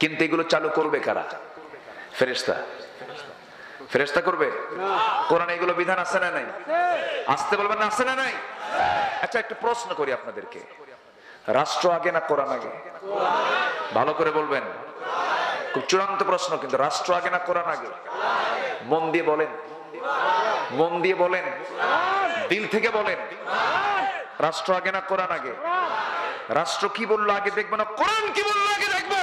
কিন্তু এগুলো চালু করবে কারা? ফেরেশতা। ফেরেশতা করবে? কোরআনে এগুলো বিধান আছে না নাই? আসতে বলবেন না, আছে না নাই? আচ্ছা, একটা প্রশ্ন করি আপনাদেরকে, রাষ্ট্র আগে না কোরআন আগে? ভালো করে বলবেন, খুব চূড়ান্ত প্রশ্ন কিন্তু। রাষ্ট্র আগে না কোরআন আগে? মন দিয়ে বলেন, মন দিয়ে বলেন, দিল থেকে বলেন, রাষ্ট্র আগে না কোরআন আগে? রাষ্ট্র কি বললো আগে দেখবো না কোরআন কি বললো আগে দেখবো?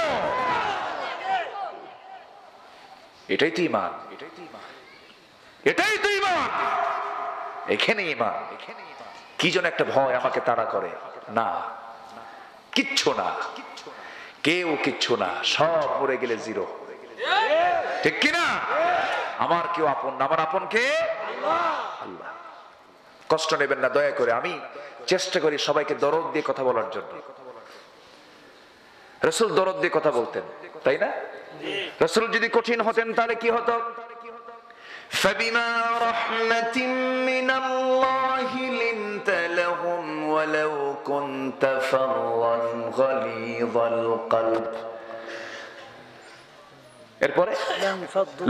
এটাই তো ঈমান, এটাই তো ঈমান। এখানে ঈমান। কি যেন একটা ভয় আমাকে তাড়া করে। না, কিচ্ছু না, কেউ কিচ্ছু না, সব মরে গেলে জিরো। ঠিক কিনা? আমার কেউ আপন না, আমার আপন কে? আল্লাহ। কষ্ট নেবেন না দয়া করে। আমি চেষ্টা করি সবাইকে দরদ দিয়ে কথা বলার জন্য। রাসূল দরদ দিয়ে কথা বলতেন, তাই না? রাসূল যদি কঠিন হতেন তাহলে কি হতো? فبما رحمة من الله لنت لهم ولو كنت فظا غليظ القلب এরপরে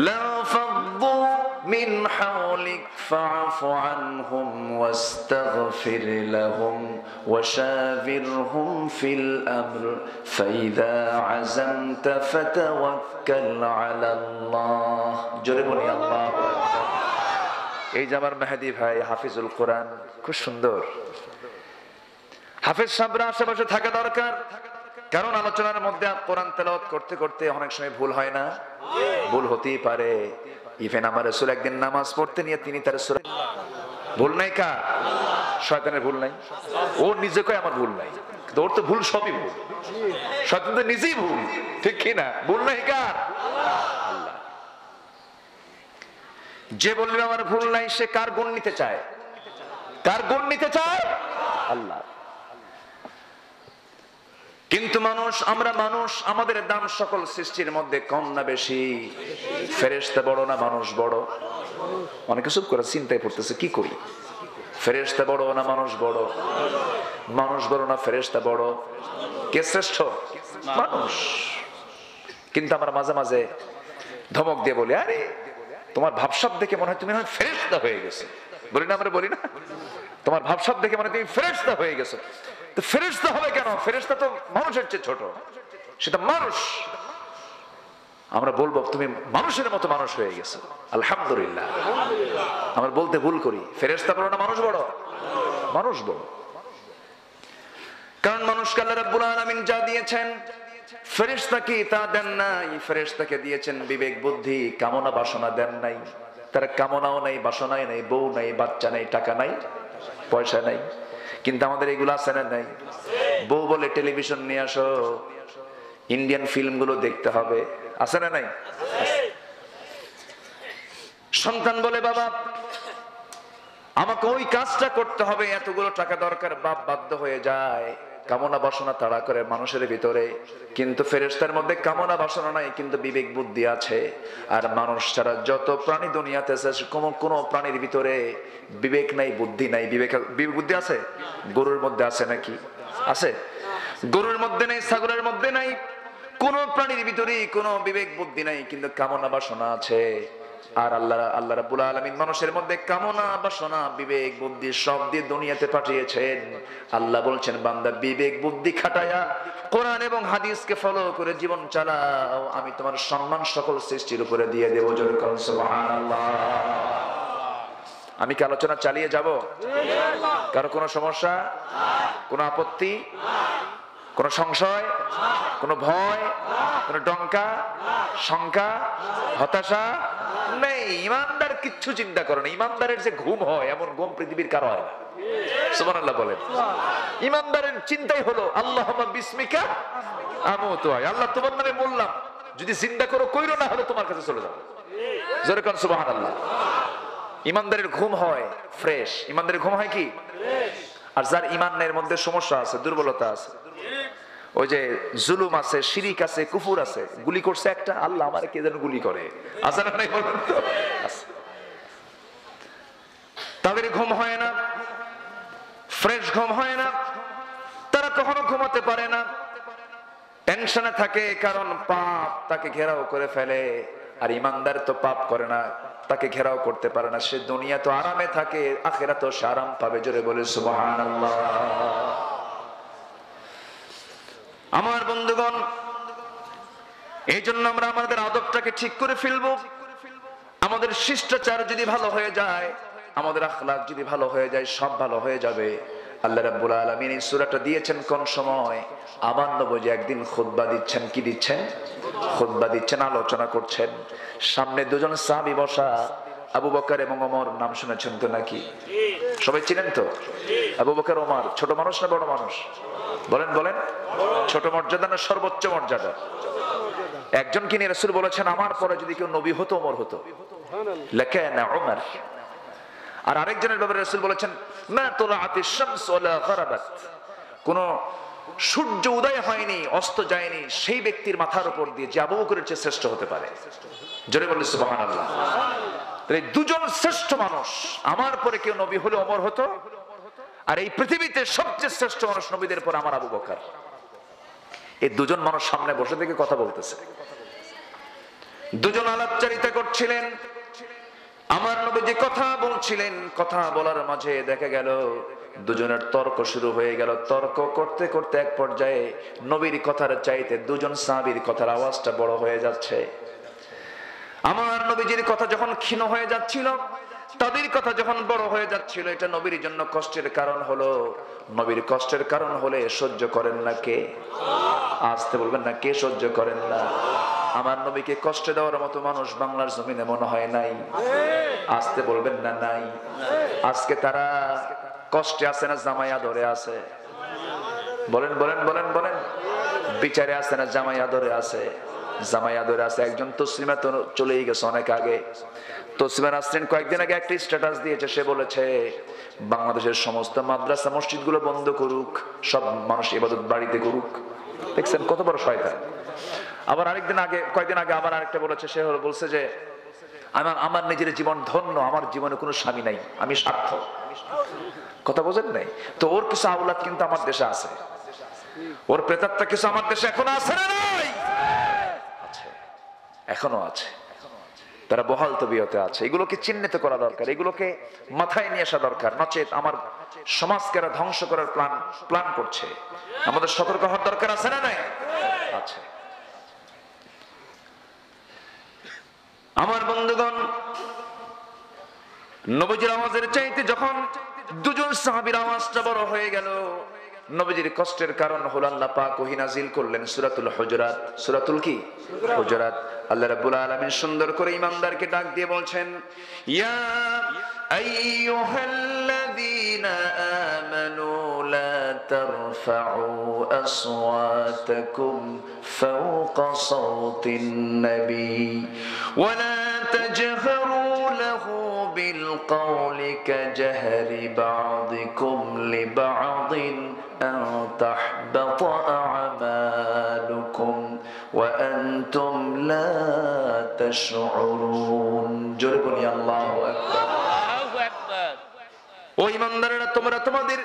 لانفضوا من حولك فاعف عنهم واستغفر لهم وشاورهم في الأمر فإذا عزمت فتوكل على الله جربني الله। এই যে আমার মেহেদী ভাই হাফিজুল কোরআন, খুব সুন্দর। হাফেজ সাহেবরা আশেপাশে থাকা দরকার, কারণ আলোচনার মধ্যে কোরআন তেলাওয়াত করতে করতে অনেক সময় ভুল হয় না? ভুল হতেই পারে। ইভেন আমার রাসূল একদিন নামাজ পড়তে নিয়ে তিনি তার সূরা, ভুল নাই কার? শয়তানের ভুল নাই? ও নিজে কয় আমার ভুল নাই, কিন্তু ওর তো ভুল সবই ভুল। শয়তান তো নিজেই ভুল, ঠিক কি না? ভুল নাই কার? আল্লাহ। যে বলবে আমার ভুল নাই, সে কার গুণ নিতে চায়? কার গুণ নিতে চায়? আল্লাহ। কিন্তু মানুষ, আমরা মানুষ, আমাদের দাম সকল সৃষ্টির মধ্যে কম না বেশি? ফেরেশতা বড় না মানুষ বড়? অনেকে চুপ করে চিন্তায় পড়তেছে, কি করি? ফেরেশতা বড় না মানুষ বড়? মানুষ বড় না ফেরেশতা বড়? কে শ্রেষ্ঠ? মানুষ। কিন্তু আমরা মাঝে মাঝে ধমক দিয়ে বলি, আরে তোমার ভাবসাব দেখে মনে হয় তুমি ফেরেশতা হয়ে গেছো। বলি না? আমরা বলি না? তোমার ভাবসাব দেখে মনে হয় তুমি ফেরেশতা হয়ে গেছো। তো ফেরেশতা হবে কেন? ফেরেশতা তো মানুষের চেয়ে ছোট, সেটা মানুষ। আমরা বলবো তুমি মানুষের মতো মানুষ হয়ে গেছো, আলহামদুলিল্লাহ। আমরা বলতে ভুল করি। ফেরেশতা বড় না মানুষ বড়? মানুষ বড়। কারণ মানুষকে আল্লাহ রাব্বুল আলামিন যা দিয়েছেন ফেরেশতাকে তা দেন নাই। ফেরেশতাকে দিয়েছেন বিবেক, বুদ্ধি, কামনা বাসনা দেন নাই। তার কামনাও নাই, বাসনাই নাই, বউ নাই, বাচ্চা নাই, টাকা নাই, পয়সা নাই। কিন্তু আমাদের এগুলো আছে না নাই? বউ বলে টেলিভিশন নিয়ে আসো, ইন্ডিয়ান ফিল্মগুলো দেখতে হবে, আছে না নাই? সন্তান বলে বাবা আমাকে ওই কাজটা করতে হবে, এতগুলো টাকা দরকার, বাপ বাধ্য হয়ে যায়। কামনা বাসনা তাড়া করে মানুষের ভিতরে, কিন্তু ফেরেশতার মধ্যে কামনা বাসনা নাই, কিন্তু বিবেক বুদ্ধি আছে। আর মানুষ ছাড়া যত প্রাণী দুনিয়াতে আছে, কোন প্রাণীর ভিতরে বিবেক নাই, বুদ্ধি নাই। বিবেক বুদ্ধি আছে? গরুর মধ্যে আছে নাকি? আছে? গরুর মধ্যে নাই, ছাগলের মধ্যে নাই, কোন প্রাণীর ভিতরে কোনো বিবেক বুদ্ধি নাই, কিন্তু কামনা বাসনা আছে। আর আল্লাহ রাব্বুল আলামিন মানুষের মধ্যে কামনা বাসনা বিবেক বুদ্ধি সব দিয়ে দুনিয়াতে পাঠিয়েছেন। আল্লাহ বলছেন, বান্দা বিবেক বুদ্ধি খাটায়া কোরআন এবং হাদিসকে ফলো করে জীবন চালাও, আমি তোমার সম্মান সকল সৃষ্টির উপরে দিয়ে দেব। জোরে বলুন সুবহানাল্লাহ। আমি কি আলোচনা চালিয়ে যাব? কারো কোনো সমস্যা, কোনো আপত্তি, কোন সংশয়, কোন ভয়, কোন ডঙ্কা, শঙ্কা, হতাশা নেই? ইমানদার কিচ্ছু চিন্তা করে না। ইমানদারের যে ঘুম হয়, এমন ঘুম পৃথিবীর কারো হয় না। সুবহানাল্লাহ বলেন। ইমানদারের চিন্তাই হলো আল্লাহুম্মা বিসমিকা আমুতু, আল্লাহ তোমার নামে বললাম, যদি চিন্তা করো কইরো, না হলে তোমার কাছে চলে যাবো। জোরে কোন সুবহানাল্লাহ। ইমানদারের ঘুম হয় ফ্রেশ। ইমানদারের ঘুম হয় কি? আর যার ইমানের মধ্যে সমস্যা আছে, দুর্বলতা আছে, ওই যে জুলুম আছে, শিরিক আছে, কুফুর আছে, গুলি করছে একটা, আল্লাহ আমারে কে যেন গুলি করে, আছে না নাই বলেন তো? তাদের ঘুম হয় না, ফ্রেশ ঘুম হয় না, তারা কখনো ঘুমাতে পারে না, টেনশনে থাকে, কারণ পাপ তাকে ঘেরাও করে ফেলে। আর ইমানদার তো পাপ করে না, তাকে ঘেরাও করতে পারে না, সে দুনিয়া তো আরামে থাকে, আখিরাত তো আরাম পাবে। জোরে বলে সুবহানাল্লাহ। আমার বন্ধুগণ, এই জন্য আমরা আমাদের আদবটাকে ঠিক করে ফেলবো। আমাদের শিষ্টাচার যদি ভালো হয়ে যায়, আমাদের আখলাক যদি ভালো হয়ে যায়, সব ভালো হয়ে যাবে। আল্লাহ রাব্বুল আলামিন এই সূরাটা দিয়েছেন কোন সময়? আমার নবী একদিন খুতবা দিচ্ছেন। কি দিচ্ছেন? খুতবা দিচ্ছেন, আলোচনা করছেন। সামনে দুজন সাহাবী বসা, আবু বকর এবং ওমর। নাম শুনেছেন তো নাকি? সবাই চিনেন তো? আবু বকর, ওমর। ছোট মানুষ না বড় মানুষ? বলেন বলেন। ছোট মর্যাদা না সর্বোচ্চ মর্যাদা? একজন কি নিয়ে রাসূল বলেছেন, আমার পরে যদি কেউ নবী হতো, ওমর হতো, লাকানা উমর। আর আরেকজনের ব্যাপারে রাসূল বলেছেন, মা তুলাআতিশ শামস ওয়ালা গারাবাত। কোন সূর্য উদয় হয়নি, অস্ত যায়নি, সেই ব্যক্তির মাথার উপর দিয়ে যে আবু বকরের চেয়ে শ্রেষ্ঠ হতে পারে। জোরে বলুন সুবহানাল্লাহ। তাহলে দুজন শ্রেষ্ঠ মানুষ, আমার পরে কেউ নবী হলে ওমর হতো, আর এই পৃথিবীতে সবচেয়ে শ্রেষ্ঠ মানুষ নবীদের পর আমার আবু বকর। এই দুজন মানুষ সামনে বসে থেকে কথা বলতেছে, দুজন আলাপচারিতা করছিলেন। আমার নবী যে কথা বলছিলেন, কথা বলার মাঝে দেখা গেল দুজনের তর্ক শুরু হয়ে গেল। তর্ক করতে করতে এক পর্যায়ে নবীর কথার চাইতে দুজন সাহাবীর কথার আওয়াজটা বড় হয়ে যাচ্ছে। আমার নবীজির কথা যখন ক্ষীণ হয়ে যাচ্ছিল, তাদের কথা যখন বড় হয়ে যাচ্ছিল, এটা নবীর জন্য কষ্টের কারণ হলো। নবীর কষ্টের কারণ হলে সহ্য করেন না কে? আসতে বলবেন না, কে সহ্য করেন না? আমার নবীকে কষ্ট দেওয়ার মতো মানুষ বাংলার জমিনে মনে হয় নাই। আসতে বলবেন না, নাই। আজকে তারা কষ্টে আছে না জামাই আদরে আছে? বলেন বলেন বলেন বলেন। বিচারে আছে না জামাই আদরে আছে? জামাই আদরে আছে। একজন তসলিমা তো চলেই গেছে অনেক আগে। তসলিমা নাসরিন কয়েকদিন আগে একটা স্ট্যাটাস দিয়েছে, সে বলেছে বাংলাদেশের সমস্ত মাদ্রাসা মসজিদগুলো বন্ধ করুক, সব মানুষ ইবাদত বাড়িতে করুক। দেখছেন কত বড় শয়তান। আবার কয়েকদিন আগে আবার আরেকটা বলেছে, সে বলছে যে আমার নিজের জীবন ধন্য, আমার জীবনে কোনো স্বামী নাই, আমি স্বার্থ। কথা বোঝেন নাই তো? ওর কিছু আওলাদ কিন্তু আমার দেশে আছে, ওর প্রেতাত্মা কিছু আমার দেশে এখনো আছে না নাই? আছে, এখনো আছে। তারা বহাল তবিয়তে আছে। এগুলোকে চিহ্নিত করা দরকার, এগুলোকে মাথায় নিয়ে আসা দরকার। নচেত আমার সমাজকে ধ্বংস করার প্ল্যান করছে। আমাদের সতর্ক হওয়ার দরকার আছে না নাই? আছে। আমার বন্ধুগণ, নবীজির আওয়াজের চাইতে যখন দুজন সাহাবীর আওয়াজটা বড় হয়ে গেল, নবীজির কষ্টের কারণ হলো আল্লাহ পাক ওহী নাযিল করলেন সূরাতুল হুজুরাত। সূরাতুল কি? হুজুরাত। আল্লাহ রাব্বুল আলামিন সুন্দর করে ঈমানদারকে ডাক দিয়ে বলছেন, ইয়া আইয়ুহাল্লাযীনা আমানু লা তারফাউ আসওয়াতাকুম ফাওকা সাওতিন নবী ওয়া লা তাজহারু লাহু বিল কওলি কাজহরি বা'দিকুম লিবা'দিন أن تحبط أعمالكم وأنتم لا تشعرون জোরে বলি আল্লাহু আকবার। আল্লাহু আকবার। ও ঈমানদারেরা, তোমরা তোমাদের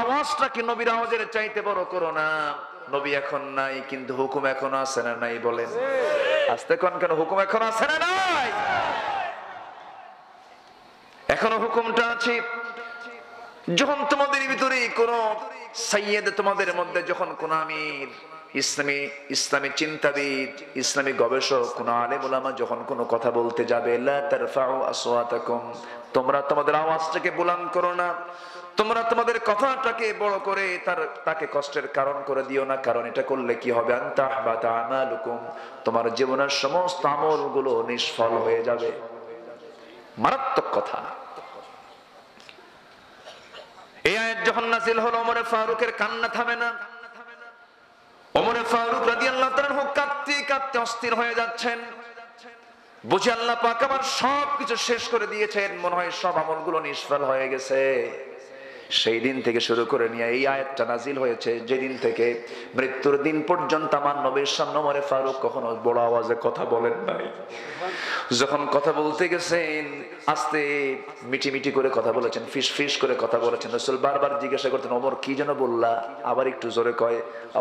আওয়াজটাকে নবীর আওয়াজের চাইতে বড় করো না। নবী এখন নাই, কিন্তু হুকুম এখন আছে না নাই বলেন? আস্তে কোন কেন, হুকুম এখন আছে না নাই? এখনো হুকুমটা আছে। যখন তোমাদের ভিতরে কোন সাইয়েদ, তোমাদের মধ্যে যখন কোন আমির, ইসলামী চিন্তাবিদ, ইসলামী গবেষক, কোন আলেম ওলামা যখন কোন কথা বলতে যাবে, লা তারফাউ আসওয়াতাকুম, তোমরা তোমাদের আওয়াজটাকে বুলন্দ করো না, তোমরা তোমাদের কথাটাকে বড় করে তাকে কষ্টের কারণ করে দিও না। কারণ এটা করলে কি হবে? আনতাহবাতা আমালুকুম, তোমার জীবনের সমস্ত আমলগুলো নিষ্ফল হয়ে যাবে। মারাত্মক কথা। এই আয়াত যখন নাযিল হলো, ওমর ফারুকের কান্না থামে না। ওমর ফারুক রাদিয়াল্লাহু তাআলা কাঁদতে কাঁদতে অস্থির হয়ে যাচ্ছেন। বুঝি আল্লাহ পাক আমার সবকিছু শেষ করে দিয়েছেন, মনে হয় সব আমলগুলো নিষ্ফল হয়ে গেছে। সেই দিন থেকে শুরু করে নিয়ে এই আয়াতটা নাজিল হয়েছে, যেদিন থেকে মৃত্যুর দিন পর্যন্ত আমার নবীর সামনে ওমর ফারুক কখনো বড় আওয়াজে কথা বলেন নাই। যখন কথা বলতে গেছেন, আস্তে মিটি মিটি করে কথা বলেছেন, ফিস ফিস করে কথা বলেছেন। রাসূল বারবার জিজ্ঞাসা করতেন, ওমর কি যেন বললা, আবার একটু জোরে কয়।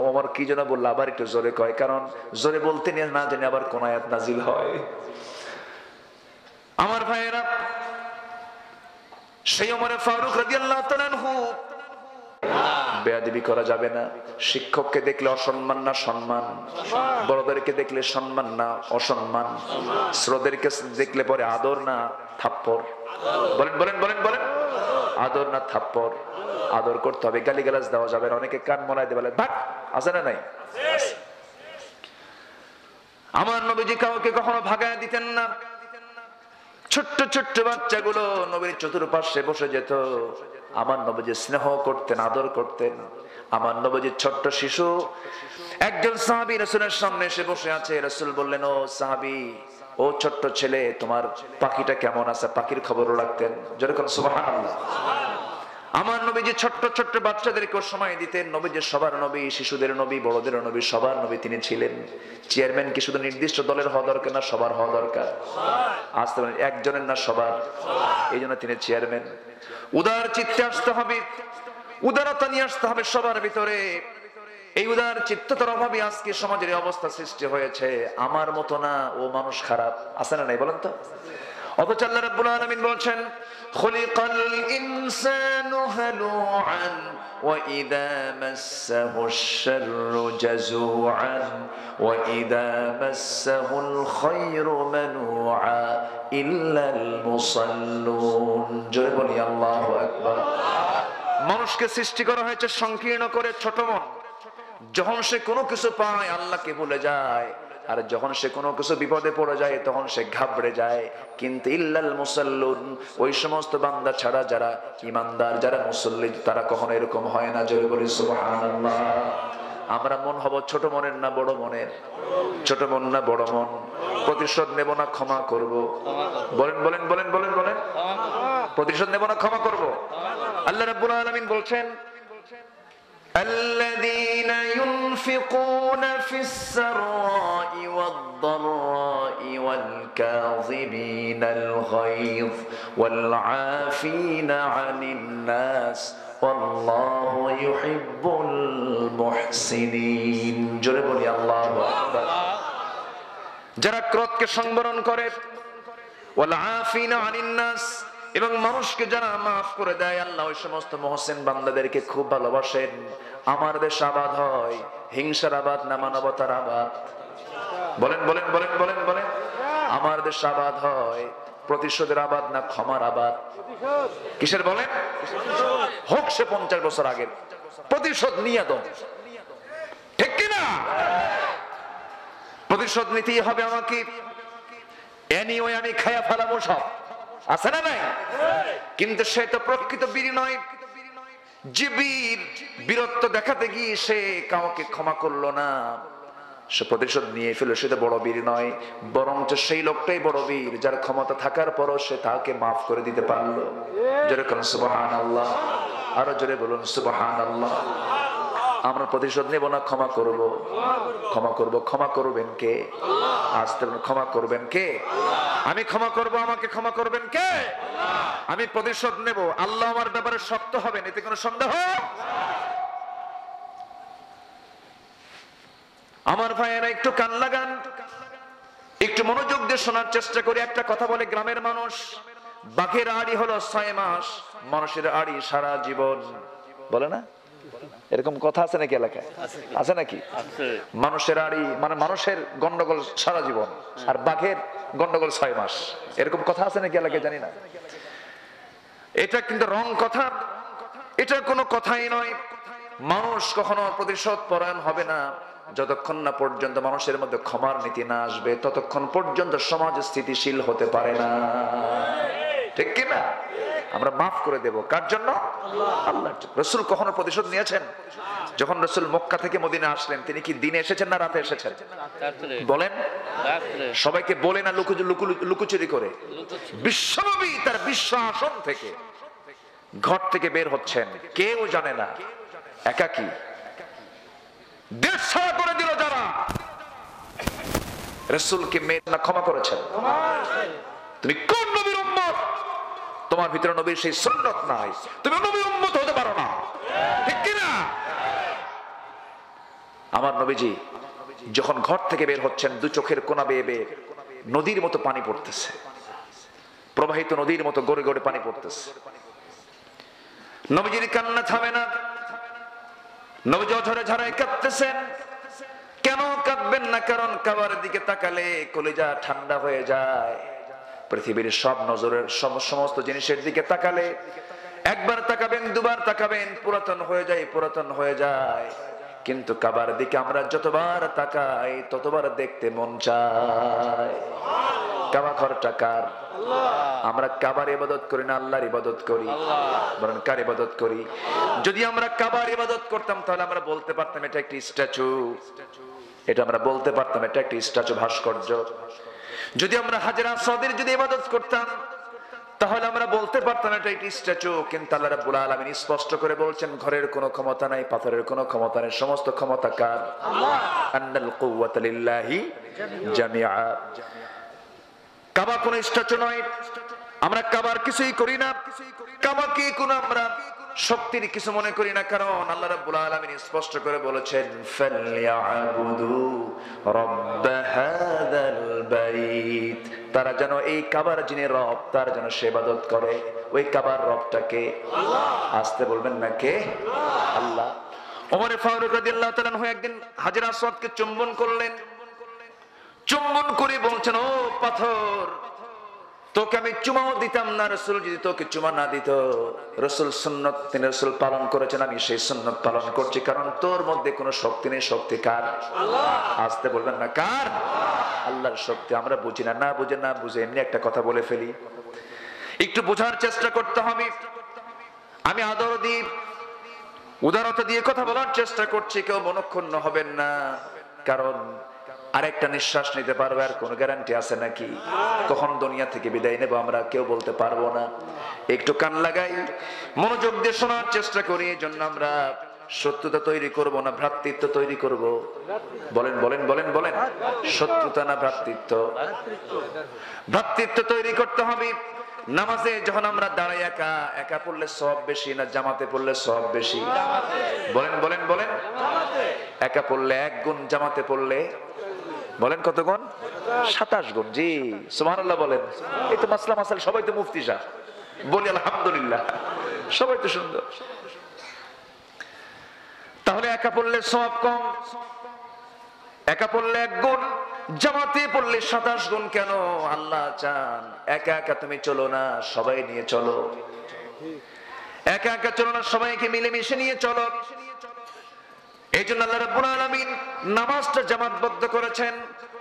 ওমর কি যেন বললা, আবার একটু জোরে কয়। কারণ জোরে বলতে নিয়ে না জানি আবার কোন আয়াত নাজিল হয়। আমার ভাইয়েরা, সেই ওমর ফারুক রাদিয়াল্লাহু তাআলা আনহু, বেয়াদবি করা যাবে না। শিক্ষককে দেখলে অসম্মান না সম্মান, বড়দেরকে দেখলে সম্মান না অসম্মান, শ্রোদেরকে দেখলে পরে আদর না থাপ্পড়। বলেন বলেন বলেন বলেন, আদর না থাপ্পড়। আদর করতে হবে, গালিগালাজ দেওয়া যাবে না। অনেকে কান মলায় দিয়ে বলে ভাগ, আছে না নাই? আমার নবীজি কাউকে কখনো ভাগায় দিতেন না। ছোট্ট ছোট্ট বাচ্চাগুলো নবীর চতুর্পাশে বসে যেত, আমার নবীজি স্নেহ করতেন, আদর করতেন। আমার নবীজির ছোট্ট শিশু একজন সাহাবী রাসূলের সামনে এসে বসে আছে। রাসূল বললেন, ও সাহাবী, ও ছোট্ট ছেলে, তোমার পাখিটা কেমন আছে? পাখির খবরও রাখতেন। যেরকম সুবহানাল্লাহ। আমার নবীজি ছোট্ট ছোট্ট বাচ্চাদেরকে সময় দিতেন। নবীজি সবার নবী, শিশুদের নবী, বড়দের নবী, সবার নবী তিনি ছিলেন। চেয়ারম্যান কি শুধু নির্দিষ্ট দলের হওয়া দরকার না, সবার হওয়া দরকার? আসতে পারেন একজনের না, সবার। এই জন্য তিনি চেয়ারম্যান। উদার চিত্তে আসতে হবে, উদারতা নিয়ে আসতে হবে সবার ভিতরে। এই উদার চিত্ততার অভাবে আজকে সমাজের অবস্থা সৃষ্টি হয়েছে। আমার মতো না, ও মানুষ খারাপ, আছে না নাই বলেন তো? অথচ আল্লাহ রাব্বুল আলামিন বলছেন, খুলিকাল ইনসানু হালুআন ওয়া ইযা মাসসাহুশ শাররু জাযুআন ওয়া ইযা মাসসাহুল খায়রু মানুআ ইল্লাল মুসাল্লুন। জোরে বলি আল্লাহু আকবার। মানুষকে সৃষ্টি করা হয়েছে সংকীর্ণ করে, ছোট মন। যখন সে কোনো কিছু পায় আল্লাহকে ভুলে যায়, আর যখন সে কোনো কিছু বিপদে পড়ে যায় তখন সে ঘাবড়ে যায়। কিন্তু ইল্লাল মুসাল্লুন, ওই সমস্ত বান্দা ছাড়া যারা ঈমানদার, যারা মুসল্লি, তারা কখনো এরকম হয় না। জোরে বলি সুবহানাল্লাহ। আমরা মন হব ছোট মনের না বড় মনের? ছোট মন না বড় মন? প্রতিশোধ নেব না ক্ষমা করব? বলেন বলেন বলেন বলেন বলেন। প্রতিশোধ নেব না ক্ষমা করব? আল্লাহ রাব্বুল আলামিন বলছেন, الذين ينفقون في السراء والضراء والكاظمين الغيظ والعافين عن الناس والله يحب المحسنين। জোরে বলি আল্লাহু আকবার। যারা ক্রোধকে সংবরণ করে, ওয়াল আফিনা আনিন নাস, এবং মানুষকে যারা মাফ করে দেয়, আল্লাহ ওই সমস্ত মুহসিন বান্দাদেরকে খুব ভালোবাসেন। আমার দেশ আবাদ হয় হিংসার আবাদ না মানবতার আবাদ? বলেন বলেন বলেন বলেন বলেন। আমার দেশ আবাদ হয় প্রতিশোধের আবাদ না ক্ষমার আবাদ? কিসের বলেন? হোক সে 50 বছর আগের, প্রতিশোধ নিয়ে দাও, ঠিক কিনা? প্রতিশোধ নিতেই হবে আমাকে। এনিওয়ে আমি খায়া ফেলাবো সব, আছে না নাই? কিন্তু সে তো প্রকৃত বীর নয়। যে বীর বীরত্ব দেখাতে গিয়ে সে কাউকে ক্ষমা করলো না, সে প্রতিশোধ নিয়ে ফেলে, সে তো বড় বীর নয়। বরঞ্চ সেই লোকটাই বড় বীর যার ক্ষমতা থাকার পরও সে তাকে মাফ করে দিতে পারলো। যেরকম সুবহানাল্লাহ। আরো জোরে বলুন সুবহানাল্লাহ। আমরা প্রতিশোধ নেব না ক্ষমা করব? ক্ষমা করব। ক্ষমা করবেন কে? আসতে বলুন, ক্ষমা করবেন কে? আমি ক্ষমা করব, আমাকে ক্ষমা করবেন কে? আমি প্রতিশোধ নেব, আল্লাহ আমার ব্যাপারে শক্ত হবেন, এতে কোনো সন্দেহ? আমার ভাইয়েরা একটু কান লাগান, একটু মনোযোগ দিয়ে শোনার চেষ্টা করি। একটা কথা বলে গ্রামের মানুষ, বাঘের আড়ি হলো 6 মাস, মানুষের আড়ি সারা জীবন। বলে না? এরকম কথা আছে নাকি এলাকায়? আছে নাকি? মানুষের আড়ি মানে মানুষের গন্ডগোল সারা জীবন, আর বাঘের গন্ডগোল 6 মাস। এরকম কথা আছে নাকি এলাকায়? জানি না। এটা কিন্তু রং কথা, এটা কোনো কথাই নয়। মানুষ কখনো প্রতিশোধ পরায়ণ হবে না যতক্ষণ না পর্যন্ত মানুষের মধ্যে ক্ষমার নীতি না আসবে, ততক্ষণ পর্যন্ত সমাজ স্থিতিশীল হতে পারে না। ঠিক কি না? আমরা মাফ করে দেব কার জন্য? আল্লাহর জন্য। রাসূল কখনো প্রতিশোধ নিয়েছেন? যখন রাসূল মক্কা থেকে মদিনা আসলেন, তিনি কি দিনে এসেছেন না রাতে এসেছেন? বলেন। সবাইকে বলে না লুকোচুরি করে? বিশ্বনবী তার বিশ্ব আসন থেকে ঘর থেকে বের হচ্ছেন, কেউ জানে না, একাকী। দেশ ছাড়া করে দিল যারা, রাসূলকে মেয়েরা ক্ষমা করেছেন। তুমি কোন নবীর উম্মত? তোমার ভিতরে নবীর সেই সুন্নাত নাই, তুমি নবীর উম্মত হতে পারো না। ঠিক কি না? আমার নবীজি যখন ঘর থেকে বের হচ্ছেন, দু চোখের কোনা বেয়ে বেয়ে নদীর মতো পানি পড়তেছে, প্রবাহিত নদীর মতো গড়ে গড়ে পানি পড়তেছে। নবীজির কান্না থামে না, নবীজি অঝরে ঝরায় কাঁদতেছেন। কেন কাঁদবেন না? কারণ কাবার দিকে তাকালে কলিজা ঠান্ডা হয়ে যায়। পৃথিবীর সব নজরের সমস্ত জিনিসের দিকে তাকালে, একবার তাকাবেন, দুবার তাকাবেন, পুরাতন হয়ে যায়, পুরাতন হয়ে যায়। কিন্তু কাবার দিকে আমরা যতবার তাকাই ততবার দেখতে মন চায়। কাবা ঘরটা কার? আমরা কাবার ইবাদত করি না আল্লাহর ইবাদত করি? বলেন কার ইবাদত করি? যদি আমরা কাবার ইবাদত করতাম তাহলে আমরা বলতে পারতাম এটা একটি স্ট্যাচু, এটা আমরা বলতে পারতাম এটা একটি স্ট্যাচু, ভাস্কর্য। যদি আমরা হাজরা আসওয়াদের যদি ইবাদত করতাম তাহলে আমরা বলতে পারতাম এটা একটি স্ট্যাচু। কিন্তু আল্লাহ রাব্বুল আলামিন স্পষ্ট করে বলছেন ঘরের কোনো ক্ষমতা নাই, পাথরের কোনো ক্ষমতা নেই, সমস্ত ক্ষমতা কার? আল্লাহ। আন্নাল কুওয়াতা লিল্লাহি জামিআ। কাবা কোন স্ট্যাচু নয়, আমরা কাবার কিছুই করি না, কাবাকে কোন আমরা শক্তির কিছু মনে করি না। কারণ আল্লাহ রাব্বুল আলামিন স্পষ্ট করে বলেছেন ফালইয়াবুদু রাব্ব হাযাল বাইত, তারা যেন এই কাবার যিনি রব তার যেন সে ইবাদত করে। ওই কাবার রবটাকে আল্লাহ। আসতে বলবেন না কে? আল্লাহ। ওমর ফারুক রাদিয়াল্লাহু তাআলা একদিন হাজর আসওয়াদকে চুম্বন করলেন, চুম্বন করে বলছেন ও পাথর, তোকে আমি চুমাও দিতাম না রাসূল যদি তোকে চুমা না দিত। রাসূল সুন্নাত তিনি রাসূল পালন করেছেন, আমি সেই সুন্নাত পালন করছি, কারণ তোর মধ্যে কোনো শক্তি নেই। শক্তি কার? আল্লাহ। আসতে বলবেন না কার? আল্লাহর শক্তি। আমরা বুঝি না, না বুঝে না বুঝে এমনি একটা কথা বলে ফেলি। একটু বোঝার চেষ্টা করতে হবে। আমি আদর দিয়ে উদারতা দিয়ে কথা বলার চেষ্টা করছি, কেউ মনক্ষুণ্ণ হবেন না। কারণ আরেকটা নিঃশ্বাস নিতে পারবে আর কোনো গ্যারান্টি আছে নাকি? কখন দুনিয়া থেকে বিদায় নেব আমরা কেউ বলতে পারবো না। একটু কান লাগাই, মনোযোগ দিয়ে শোনার চেষ্টা করি। এই জন্য আমরা শত্রুতা তৈরি করব না ভ্রাতৃত্ব তৈরি করব? বলেন বলেন বলেন বলেন। শত্রুতা না ভ্রাতৃত্ব? ভ্রাতৃত্ব তৈরি করতে হবে। নামাজে যখন আমরা দাঁড়াই একা একা পড়লে সওয়াব বেশি না জামাতে পড়লে সওয়াব বেশি? বলেন বলেন বলেন। একা পড়লে 1 গুণ, জামাতে পড়লে বলেন কত গুণ? 27 গুণ। জি সুবহানাল্লাহ বলেন। এই তো মাসলা মাসাল, সবাই তো মুফতি সাহেব, বলি আলহামদুলিল্লাহ, সবাই তো সুন্দর। তাহলে একা পড়লে সওয়াব কম, একা পড়লে 1 গুণ, জামাতে পড়লে 27 গুণ। কেন? আল্লাহ চান একা একা তুমি চলো না, সবাই নিয়ে চলো। একা একা চলো না, সবাইকে মিলেমিশে নিয়ে চলো। এই জন্য আল্লাহ রাব্বুল আলামিন নামাজটা জামাতবদ্ধ করেছেন,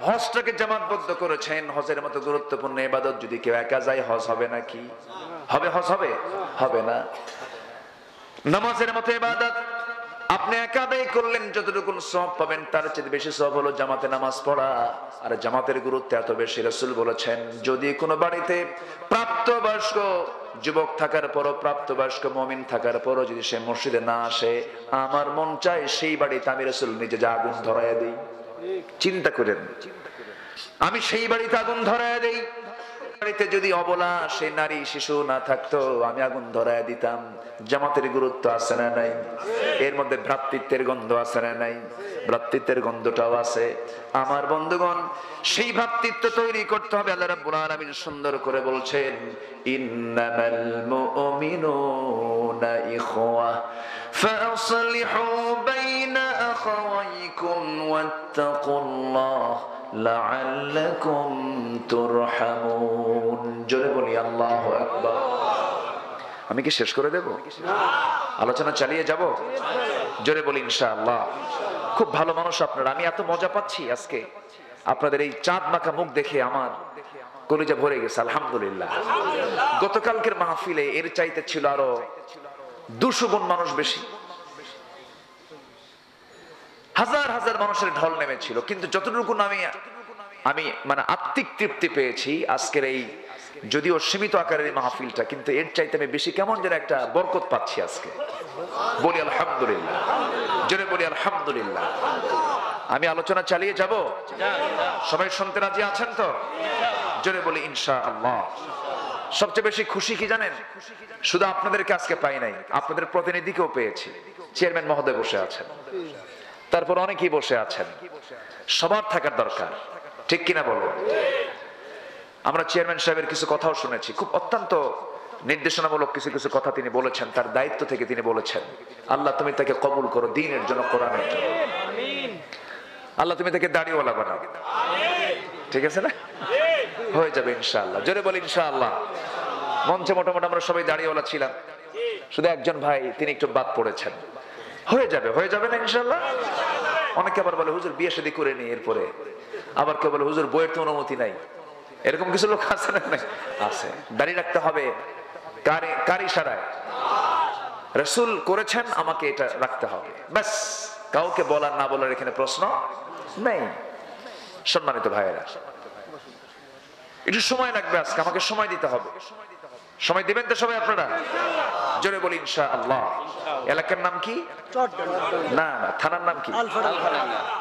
হজটাকে জামাতবদ্ধ করেছেন। হজের মতো গুরুত্বপূর্ণ ইবাদত যদি কেউ একা যায়, হজ হবে নাকি? হবে? হজ হবে? হবে না। নামাজের মতো ইবাদত আপনি একা আদায় করলেন যতটুকু সওয়াব পাবেন তার চেয়ে বেশি সওয়াব হলো জামাতে নামাজ পড়া। আর জামাতের গুরুত্ব এত বেশি, রাসূল বলেছেন যদি কোনো বাড়িতে প্রাপ্তবয়স্ক যুবক থাকার পরও, প্রাপ্তবয়স্ক মুমিন থাকার পরও যদি সে মসজিদে না আসে, আমার মন চায় সেই বাড়িতে আমি রাসূল নিজে যা আগুন ধরায়া দেই। চিন্তা করেন, আমি সেই বাড়িতে আগুন ধরায়া দেই। বাড়িতে যদি অবলা সে নারী শিশু না থাকতো, আমি আগুন ধরায়া দিতাম। জামাতের গুরুত্ব আছে না নাই? এর মধ্যে ভ্রাতৃত্বের গন্ধ আছে না নাই? ভ্রাতৃত্বের গন্ধটাও আছে। আমার বন্ধুগণ, সেই ভ্রাতৃত্ব তৈরি করতে হবে। আল্লাহ রাব্বুল আলামিন সুন্দর করে বলছেন, ইন্নামাল মুমিনুনা ইখওয়া ফাসলিহু বাইনা আখাওয়াইকুম ওয়াত্তাকুল্লাহ লাআল্লাকুম তুরহামুন। জোরে বলি আল্লাহু আকবার। আমি কি শেষ করে দেব? আলোচনা চালিয়ে যাব? জোরে বলি ইনশাআল্লাহ। খুব ভালো মানুষ আপনারা, আমি এত মজা পাচ্ছি আজকে আপনাদের এই চাঁদ মাখা মুখ দেখে আমার কলিজা ভরে গেছে। আলহামদুলিল্লাহ। গতকালকের মাহফিলে এর চাইতে ছিল আরো 200 গুণ মানুষ বেশি। হাজার হাজার মানুষের ঢল নেমেছিল, কিন্তু যতটুকু আমি মানে আত্মিক তৃপ্তি পেয়েছি আজকের এই যদিও সীমিত আকারের মাহফিলটা, কিন্তু এর চাইতে আমি বেশি কেমন যেন একটা বরকত পাচ্ছি আজকে। বলি আলহামদুলিল্লাহ, জোরে বলি আলহামদুলিল্লাহ। আমি আলোচনা চালিয়ে যাব? সবাই শুনতে রাজি আছেন তো? জোরে বলি ইনশাআল্লাহ। সবচেয়ে বেশি খুশি কি জানেন? শুধু আপনাদেরকে আজকে পাই নাই, আপনাদের প্রতিনিধিকেও পেয়েছি। চেয়ারম্যান মহোদয় বসে আছেন, তারপর অনেকেই বসে আছেন। সবার থাকার দরকার, ঠিক কিনা বলো? আমরা চেয়ারম্যান সাহেবের কিছু কথাও শুনেছি, খুব অত্যন্ত নির্দেশনামূলক কিছু কিছু কথা তিনি বলেছেন, তার দায়িত্ব থেকে তিনি বলেছেন। আল্লাহ তুমি তাকে কবুল করো দ্বীনের জন্য, কোরআনের জন্য। আল্লাহ তুমি তাকে দাড়িওয়ালা বানাও। ঠিক আছে না? হয়ে যাবে ইনশাআল্লাহ। জোরে বলি ইনশাআল্লাহ। মঞ্চে মোটামুটি আমরা সবাই দাড়িওয়ালা ছিলাম, শুধু একজন ভাই তিনি একটু বাদ পড়েছেন। হয়ে যাবে, হয়ে যাবে না ইনশাআল্লাহ? অনেকে আবার বলে হুজুর বিয়ে শাদী করে নি এরপরে, আবার কেউ বলে হুজুর বইয়ের তো অনুমতি নাই। এরকম কিছু লোক আছে না? আছে। দাঁড়িয়ে রাখতে হবে কার ইশারায়? রাসূল করেছেন, আমাকে এটা রাখতে হবে, ব্যাস। কাউকে বলার না বলার এখানে প্রশ্ন নেই। সম্মানিত ভাইয়েরা, একটু সময় লাগবে আজকে, আমাকে সময় দিতে হবে। সময় দিবেন তো সবাই আপনারা? জোরে বলি ইনশাআল্লাহ। এলাকার নাম কি? না, থানার নাম কি?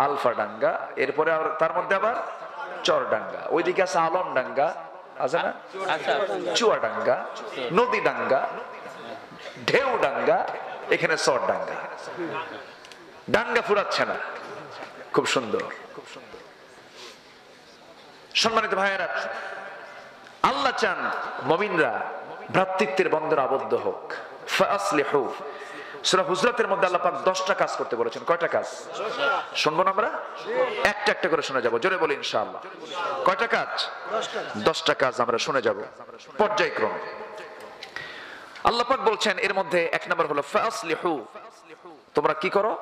আলফাডাঙ্গা। এরপরে তার মধ্যে আবার চরডাঙ্গা, ওইদিকে আছে আলমডাঙ্গা, আছে না? চুয়াডাঙ্গা, নদীডাঙ্গা, ঢেউডাঙ্গা, এখানে চরডাঙ্গা। ডাঙ্গা ফুরাচ্ছে না, খুব সুন্দর। সম্মানিত ভাইয়েরা, আল্লাহ চান মুমিনরা ভ্রাতৃত্বের বন্ধনে আবদ্ধ হোক। ফাসলিহু, সূরা হুজরাতের মধ্যে আল্লাহ পাক 10টা কাজ করতে বলেছেন। কয়টা কাজ শুনবো না আমরা? একটা একটা করে শুনে যাব। জোরে বলি ইনশাআল্লাহ। কয়টা কাজ? 10টা কাজ আমরা শুনে যাব পর্যায়ক্রমে। আল্লাহ পাক বলছেন এর মধ্যে 1 নম্বর হলো ফাসলিহু, তোমরা কি করো?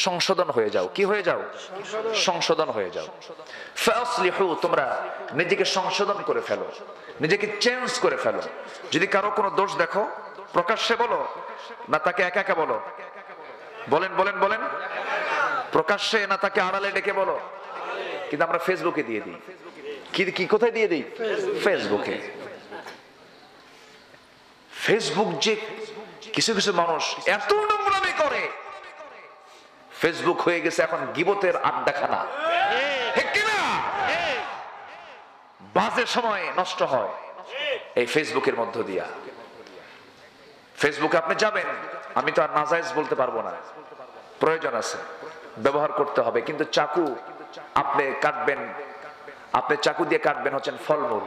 সংশোধন হয়ে যাও। কি হয়ে যাও? সংশোধন হয়ে যাও। ফাসলিহু, তোমরা নিজেকে সংশোধন করে ফেলো, নিজেকে চেঞ্জ করে ফেলো। যদি কারো কোনো দোষ দেখো, প্রকাশ্যে বলো না তাকে একা একা বলো? বলেন বলেন বলেন। প্রকাশ্যে না তাকে আড়ালে ডেকে বলো? কিন্তু আমরা ফেসবুকে দিয়ে দিই। কি কোথায় দিয়ে দিই? ফেসবুকে। ফেসবুক যে কিছু কিছু মানুষ এত নোংরামি করে, ফেসবুক হয়ে গেছে এখন গীবতের আড্ডাখানা। ঠিক কিনা? বাজে সময় নষ্ট হয় এই ফেসবুকের মধ্য দিয়া। ফেসবুকে আপনি যাবেন, আমি তো আর নাজায়েজ বলতে পারবো না, প্রয়োজন আছে, ব্যবহার করতে হবে। কিন্তু চাকু আপনি কাটবেন, আপনি চাকু দিয়ে কাটবেন হচ্ছেন ফলমূল,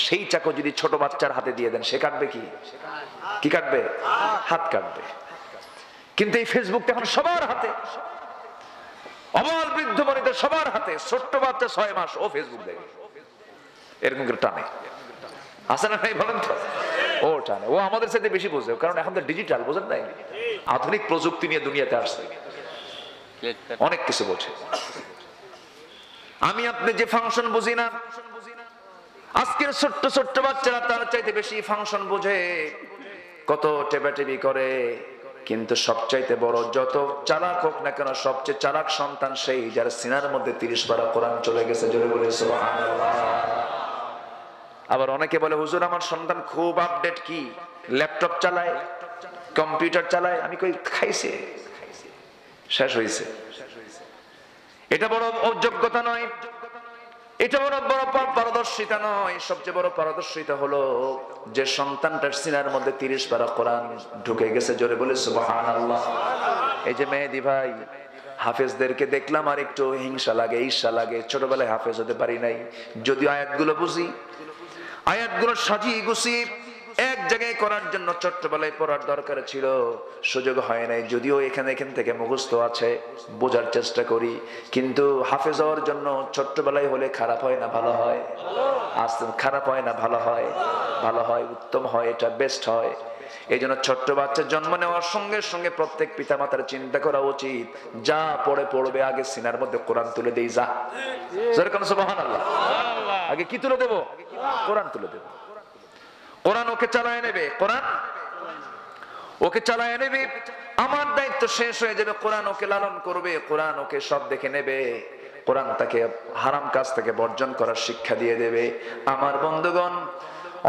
সেই চাকু যদি ছোট বাচ্চার হাতে দিয়ে দেন, সে কাটবে কি? কি কাটবে? হাত কাটবে। কিন্তু এই ফেসবুকটা এখন সবার হাতে, অবল বৃদ্ধ বনিতা সবার হাতে। ছোট্ট বাচ্চা 6 মাস ও ফেসবুক দেখে, এরকম করে টানে। আছে না নাই বলেন তো? ও টানে, ও আমাদের সাথে বেশি বোঝে, কারণ এখন তো ডিজিটাল, বোঝেন নাই? আধুনিক প্রযুক্তি নিয়ে দুনিয়াতে আসছে, অনেক কিছু বোঝে। আমি আপনি যে ফাংশন বুঝি না, আজকের ছোট্ট ছোট্ট বাচ্চারা তার চাইতে বেশি ফাংশন বোঝে। কত টেপাটেপি করে, কিন্তু সবচাইতে বড়, যত চালাক হোক না কেন, সবচেয়ে চালাক সন্তান সেই যার সিনার মধ্যে 30 পারা কোরআন চলে গেছে। জোরে বলে সুবহানাল্লাহ। আবার অনেকে বলে, হুজুর আমার সন্তান খুব আপডেট, কি ল্যাপটপ চালায়, কম্পিউটার চালায়। আমি কই খাইছে, শেষ হয়েছে। এটা বড় অযোগ্যতা নয়, এটা বড় বড় পারদর্শিতা নয়। সবচেয়ে বড় পারদর্শিতা হলো যে সন্তানটার সিনার মধ্যে 30 পারা কোরআন ঢুকে গেছে। জোরে বলে সুবহানাল্লাহ। এই যে মেহেদী ভাই, হাফেজদেরকে দেখলাম আর একটু হিংসা লাগে, ঈর্ষা লাগে। ছোটবেলায় হাফেজ হতে পারি নাই, যদিও আয়াতগুলো বুঝি, আয়াতগুলো সাজিয়ে গুছিয়ে এক জায়গায় করার জন্য ছোট্টবেলায় পড়ার দরকার ছিল, সুযোগ হয় নাই। যদিও এখান থেকে মুখস্থ আছে, বোঝার চেষ্টা করি, কিন্তু হাফেজ হওয়ার জন্য ছোট্টবেলায় হলে খারাপ হয় না ভালো হয়? আস্তে খারাপ হয় না ভালো হয়? ভালো হয়, উত্তম হয়, এটা বেস্ট হয়। এই জন্য ছোট্ট বাচ্চা জন্ম নেওয়ার সঙ্গে সঙ্গে প্রত্যেক পিতা মাতার চিন্তা করা উচিত, যা পড়বে আগে সিনার মধ্যে কোরআন তুলে দেই। যা সুবহানাল্লাহ। আগে কি তুলে দেব? কোরআন তুলে দেব। কোরআন ওকে চালায় নেবে, কোরআন ওকে চালায় নেবে। আমার দায়িত্ব শেষ হয়ে যাবে, কোরআন ওকে লালন করবে, কোরআন ওকে সব দেখে নেবে, কোরআন তাকে হারাম কাজ থেকে বর্জন করার শিক্ষা দিয়ে দেবে। আমার বন্ধুগণ,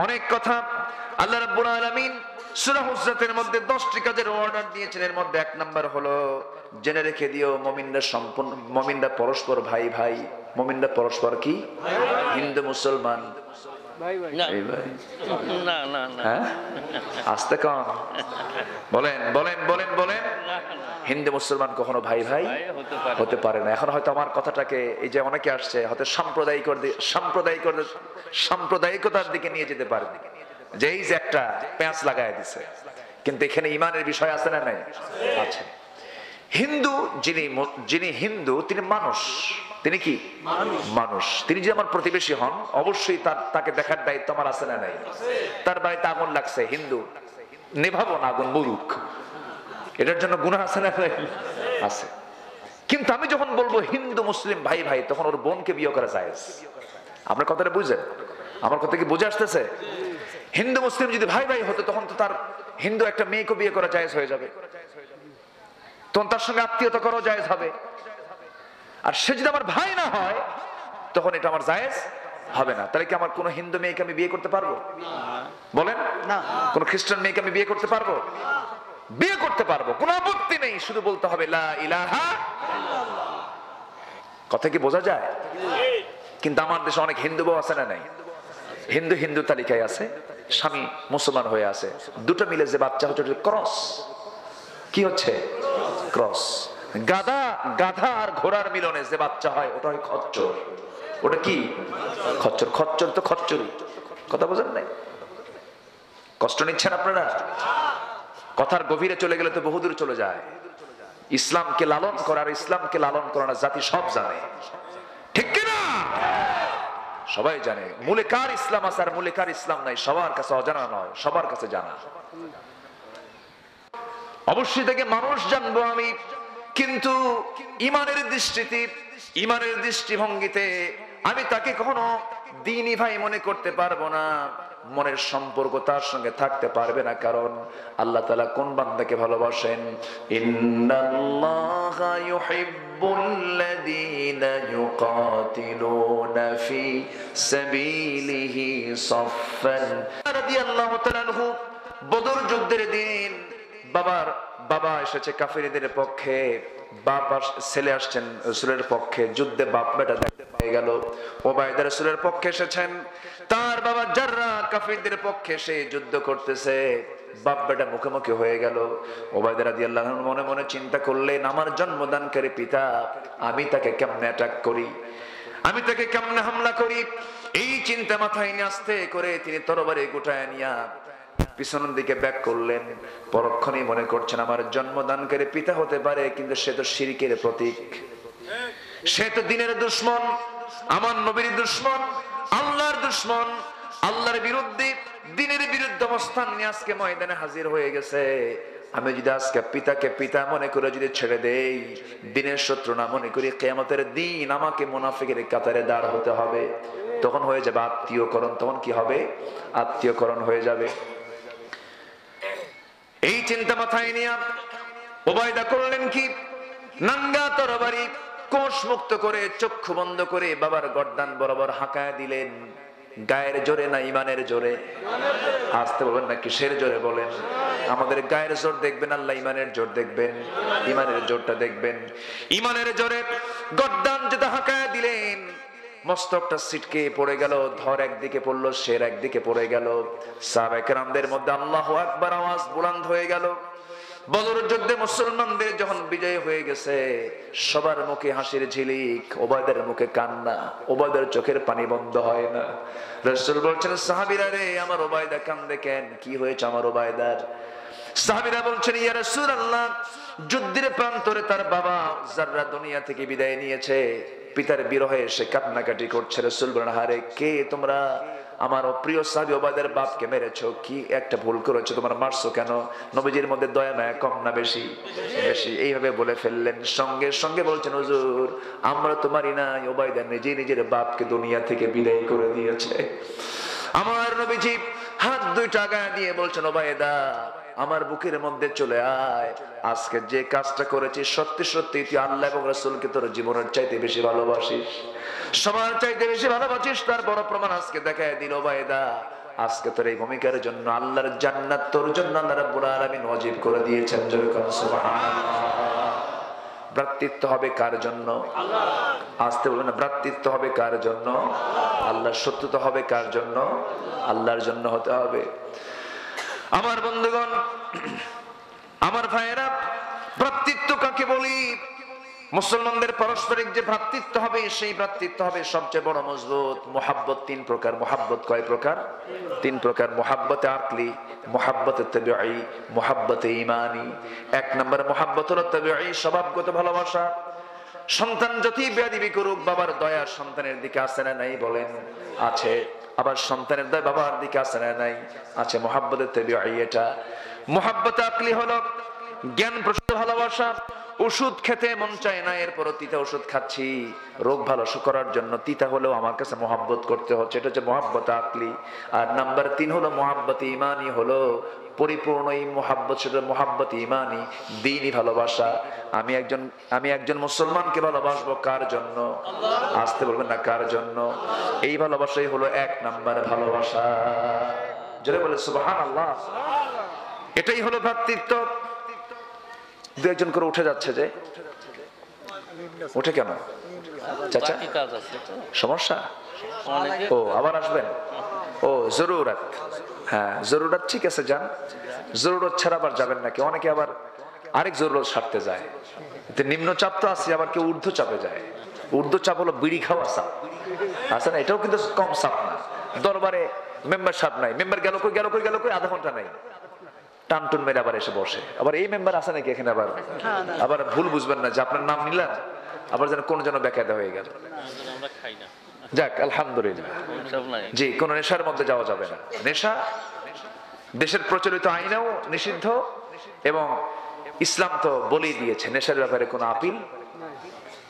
অনেক কথা আল্লাহ রাব্বুল আলামিন সূরা হুজরাতের মধ্যে 10টি কাজের অর্ডার দিয়েছেন। এর মধ্যে 1 নাম্বার হলো, জেনে রেখে দিও মুমিনরা পরস্পর ভাই ভাই। মুমিনরা পরস্পর কি? হিন্দু মুসলমান ভাই ভাই না না না, হ্যাঁ আস্তে কম বলেন বলেন বলেন বলেন। হিন্দু মুসলমান কখনো ভাই ভাই হতে পারে না। এখন হয়তো আমার কথাটাকে, এই যে অনেকে আসছে, হয়তো সাম্প্রদায়িকতার দিকে নিয়ে যেতে পারে, যে এই যে একটা প্যাঁচ লাগায় দিছে। কিন্তু এখানে ইমানের বিষয় আছে না নাই? আছে। হিন্দু যিনি হিন্দু, তিনি মানুষ। তিনি কি? মানুষ। তিনি যদি আমার প্রতিবেশী হন, অবশ্যই তাকে দেখার দায়িত্ব আমার আছে না নাই? তার বাড়িতে আগুন লাগছে, হিন্দু, নেভাবো না, আগুন মরুক, এটার জন্য গুনাহ আছে না নাই? আছে। কিন্তু আমি যখন বলবো হিন্দু মুসলিম ভাই ভাই, তখন ওর বোনকে বিয়ে করা জায়েজ। আপনার কথাটা বুঝেন? আমার কথা কি বুঝে আসতেছে? হিন্দু মুসলিম যদি ভাই ভাই হতো, তখন তো তার হিন্দু একটা মেয়েকে বিয়ে করা জায়েজ হয়ে যাবে, তখন তার সঙ্গে আত্মীয়তা করাও জায়েজ হবে। আর সে যদি আমার ভাই না হয়, তখন এটা আমার জায়েজ হবে না। তাহলে কি আমার কোন হিন্দু মেয়েকে আমি বিয়ে করতে পারবো? বলেন না। কোন খ্রিস্টান মেয়েকে আমি বিয়ে করতে পারবো? বিয়ে করতে পারবো, কোনো আপত্তি নেই। শুধু বলতে হবে লা ইলাহা ইল্লাল্লাহ। কথা কি বোঝা যায়? কিন্তু আমার দেশে অনেক হিন্দু বউ আছে না নাই? হিন্দু তালিকায় আছে, স্বামী মুসলমান হয়ে আছে, দুটো মিলে যে বাচ্চা হচ্ছে ক্রস। কি হচ্ছে? ক্রস। গাধা আর ঘোড়ার মিলনে যে বাচ্চা হয়, ওটা হয় খচ্চর। ওটা কি? খচ্চর। খচ্চর তো খচ্চরই। কথা বোঝেন নাই? কষ্ট নিচ্ছেন আপনারা? কথার গভীরে চলে গেলে তো বহুদূর চলে যায়। ইসলামকে লালন করার, ইসলামকে লালন করার জাতি সব জানে, ঠিক কিনা? সবাই জানে মূলে কার ইসলাম আছে আর মূলে কার ইসলাম নাই। সবার কাছে অজানা নয়, সবার কাছে জানা। অবশ্যই তাকে মানুষ জানবো আমি, কিন্তু ইমানের দৃষ্টিতে, ইমানের দৃষ্টিভঙ্গিতে আমি তাকে কখনো দ্বীনি ভাই মনে করতে পারবো না। মনের সম্পর্ক তার সঙ্গে থাকতে পারবে না, কারণ আল্লাহ তাআলা কোন বান্দাকে ভালোবাসেন? ইন্নাল্লাহা ইউহিব্বুল্লাযীনা ইউকাতিলুনা ফি সাবিলিহি সাফফান। রাদিয়াল্লাহু তাআলা আনহু বদর যুদ্ধের দিন বাবা এসেছে কাফিরদের পক্ষে, বাপ ছেলে আসছেন রাসূলের পক্ষে। যুদ্ধে বাপ বেটা দেখতে পেয়ে গেল। উবাইদা রাসূলের পক্ষে এসেছেন, তার বাবা জাররা কাফিরদের পক্ষে এসে যুদ্ধ করতেছে। বাপ বেটা মুখোমুখি হয়ে গেল। উবাইদা রাদিয়াল্লাহু আনহু মনে মনে চিন্তা করলেন, আমার জন্মদানকারী পিতা, আমি তাকে কেমনে অ্যাটাক করি, আমি তাকে কেমনে হামলা করি। এই চিন্তা মাথায় নিয়ে আস্তে করে তিনি তরবারি গোটায় নিয়া পিছনের দিকে ব্যাক করলেন। পরক্ষণেই মনে করছেন, আমার জন্মদানকারী পিতা হতে পারে, কিন্তু সে তো শিরকের প্রতীক, সে তো দ্বীনের দুশমন, আমার নবীর দুশমন, আল্লাহর দুশমন, আল্লাহর বিরুদ্ধে, দ্বীনের বিরুদ্ধে অবস্থান নিয়ে আজকে ময়দানে হাজির হয়ে গেছে। আমি যদি আজকে পিতাকে পিতা মনে করে যদি ছেড়ে দেই, দ্বীনের শত্রু না মনে করি, কিয়ামতের দিন আমাকে মুনাফিকের কাতারে দাঁড় হতে হবে। তখন হয়ে যাবে আত্মীয়করণ। তখন কি হবে? আত্মীয়করণ হয়ে যাবে। এই চিন্তা মাথায় নিয়ে উবাইদা করলেন কি, নাঙ্গা তরবারি কোষ মুক্ত করে চক্ষু বন্ধ করে বাবার গর্দান বরাবর হাঁকায় দিলেন। গায়ের জোরে না ইমানের জোরে? আসতে বলবেন না কিসের জোরে বলেন? আমাদের গায়ের জোর দেখবেন, আল্লাহ ইমানের জোর দেখবেন, ইমানের জোরটা দেখবেন। ইমানের জোরে গর্দান যেটা হাঁকায় দিলেন, মস্তকটা ছিটকে পড়ে গেল, ধর একদিকে পড়লো, শের একদিকে পড়ে গেল। সাহাবায়ে কেরামদের মধ্যে আল্লাহু আকবার আওয়াজ বুলন্দ হয়ে গেল। বদর যুদ্ধে মুসলমানদের যখন বিজয় হয়ে গেছে, সবার মুখে হাসির ঝিলিক, ওবায়দার মুখে কান্না, ওবায়দার চোখের পানি বন্ধ হয় না। রাসূল বলছেন, সাহাবীরা রে, আমার ওবায়দা কান্দে কেন? কি হয়েছে আমার ওবায়দার? সাহাবীরা বলছেন, ইয়া রাসূলুল্লাহ, যুদ্ধের প্রান্তরে তার বাবা যাররা দুনিয়া থেকে বিদায় নিয়েছে, পিতার বিরহে সে কান্নাকাটি করছে। রাসূল বলেন, হারে কে তোমরা আমার প্রিয় সাহাবী ওবায়দার বাপকে মেরেছো? কি একটা ভুল করেছো, তোমার মারছো কেন? নবীজির মধ্যে দয়া মায়া কম না বেশি? বেশি। এইভাবে বলে ফেললেন। সঙ্গে সঙ্গে বলছেন, হুজুর আমরা তো মারি নাই, ওবায়দা নিজে নিজের বাপকে দুনিয়া থেকে বিদায় করে দিয়েছে। আমার নবীজি হাত দুইটা আগায় দিয়ে বলছেন, ওবায়দা আমার বুকের মধ্যে চলে আয়, আজকে যে কাজটা করেছিস সত্যি সত্যি তুই আল্লাহ এবং রাসূলকে তোর জীবনের চাইতে বেশি ভালোবাসিস, সবার চাইতে বেশি ভালোবাসিস, তার বড় প্রমাণ আজকে দেখায় দিল ওবায়দা। আজকে তোর এই ভূমিকার জন্য আল্লাহর জান্নাত তোর জন্য আল্লাহ রাব্বুল আলামিন ওয়াজিব করে দিয়েছেন। জোরে বলুন সুবহানাল্লাহ। ভ্রাতৃত্ব হবে কার জন্য? আসতে বলবেন না, ভ্রাতৃত্ব হবে কার জন্য? আল্লাহর সত্যতা হবে কার জন্য? আল্লাহর জন্য হতে হবে। আমার বন্ধুগণ, আমার ভাইয়েরা, ভ্রাতৃত্ব কাকে বলি? মুসলমানদের পারস্পরিক যে ভ্রাতৃত্ব হবে, সেই ভ্রাতৃত্ব হবে সবচেয়ে বড় মজবুত। মুহাব্বত তিন প্রকার। মুহাব্বত কয় প্রকার? তিন প্রকার। মুহাব্বতে আকলি, মুহাব্বতে তাবিঈ, মুহাব্বতে ঈমানি। এক নম্বর মুহাব্বত হলো তাবিঈ, স্বভাবগত ভালোবাসা। সন্তান যতই বেয়াদবি করুক, বাবার দয়া সন্তানের দিকে আছে না নাই বলেন? আছে। আবার সন্তানের দয়া বাবার দিকে আছে না নাই? আছে। মুহাব্বতে তাবিঈ এটা। মুহাব্বতে আকলি হলো জ্ঞান প্রসূত ভালোবাসা। ওষুধ খেতে মন চায় না, এরপর তিতা ওষুধ খাচ্ছি রোগ ভালো করার জন্য, তিতা হলেও আমার কাছে মহব্বত করতে হচ্ছে, এটা হচ্ছে মহব্বত আকলি। আর নাম্বার 3 হলো মহব্বত ইমানি, হলো পরিপূর্ণ এই মহব্বত, সেটা মহব্বত ইমানি, দ্বীনি ভালোবাসা। আমি একজন মুসলমানকে ভালোবাসবো কার জন্য? আসতে বলবেন না, কার জন্য? এই ভালোবাসাই হলো 1 নাম্বার ভালোবাসা। জোরে বলে সুবহানাল্লাহ। এটাই হলো ভ্রাতৃত্ব। দু একজন করে উঠে যাচ্ছে যে, উঠে কেন চাচা? সমস্যা? ও আবার আসবেন? ও জরুরত। হ্যাঁ জরুরত, ঠিক আছে যান। জরুরত ছাড়া আবার যাবেন নাকি? অনেকে আবার আরেক জরুরত সারতে যায়। নিম্ন চাপ তো আছে, আবার কেউ ঊর্ধ্ব চাপে যায়। ঊর্ধ্ব চাপ হলো বিড়ি খাওয়া চাপ, আছে না? এটাও কিন্তু কম চাপ না। দরবারে মেম্বার সাপ নাই, মেম্বার গেল কই গেল কই গেল কই, আধা ঘন্টা নাই, টানটুন মেরে আবার এসে বসে। আবার এই মেম্বার আছে নাকি এখানে? আবার ভুল বুঝবেন না যে আপনার নাম নিলেন, আবার যেন কোন যেন বেকায়দা হয়ে গেল। যাক আলহামদুলিল্লাহ। জি, কোন নেশার মধ্যে যাওয়া যাবে না। নেশা দেশের প্রচলিত আইনেও নিষিদ্ধ, এবং ইসলাম তো বলেই দিয়েছে নেশার ব্যাপারে কোনো আপিল,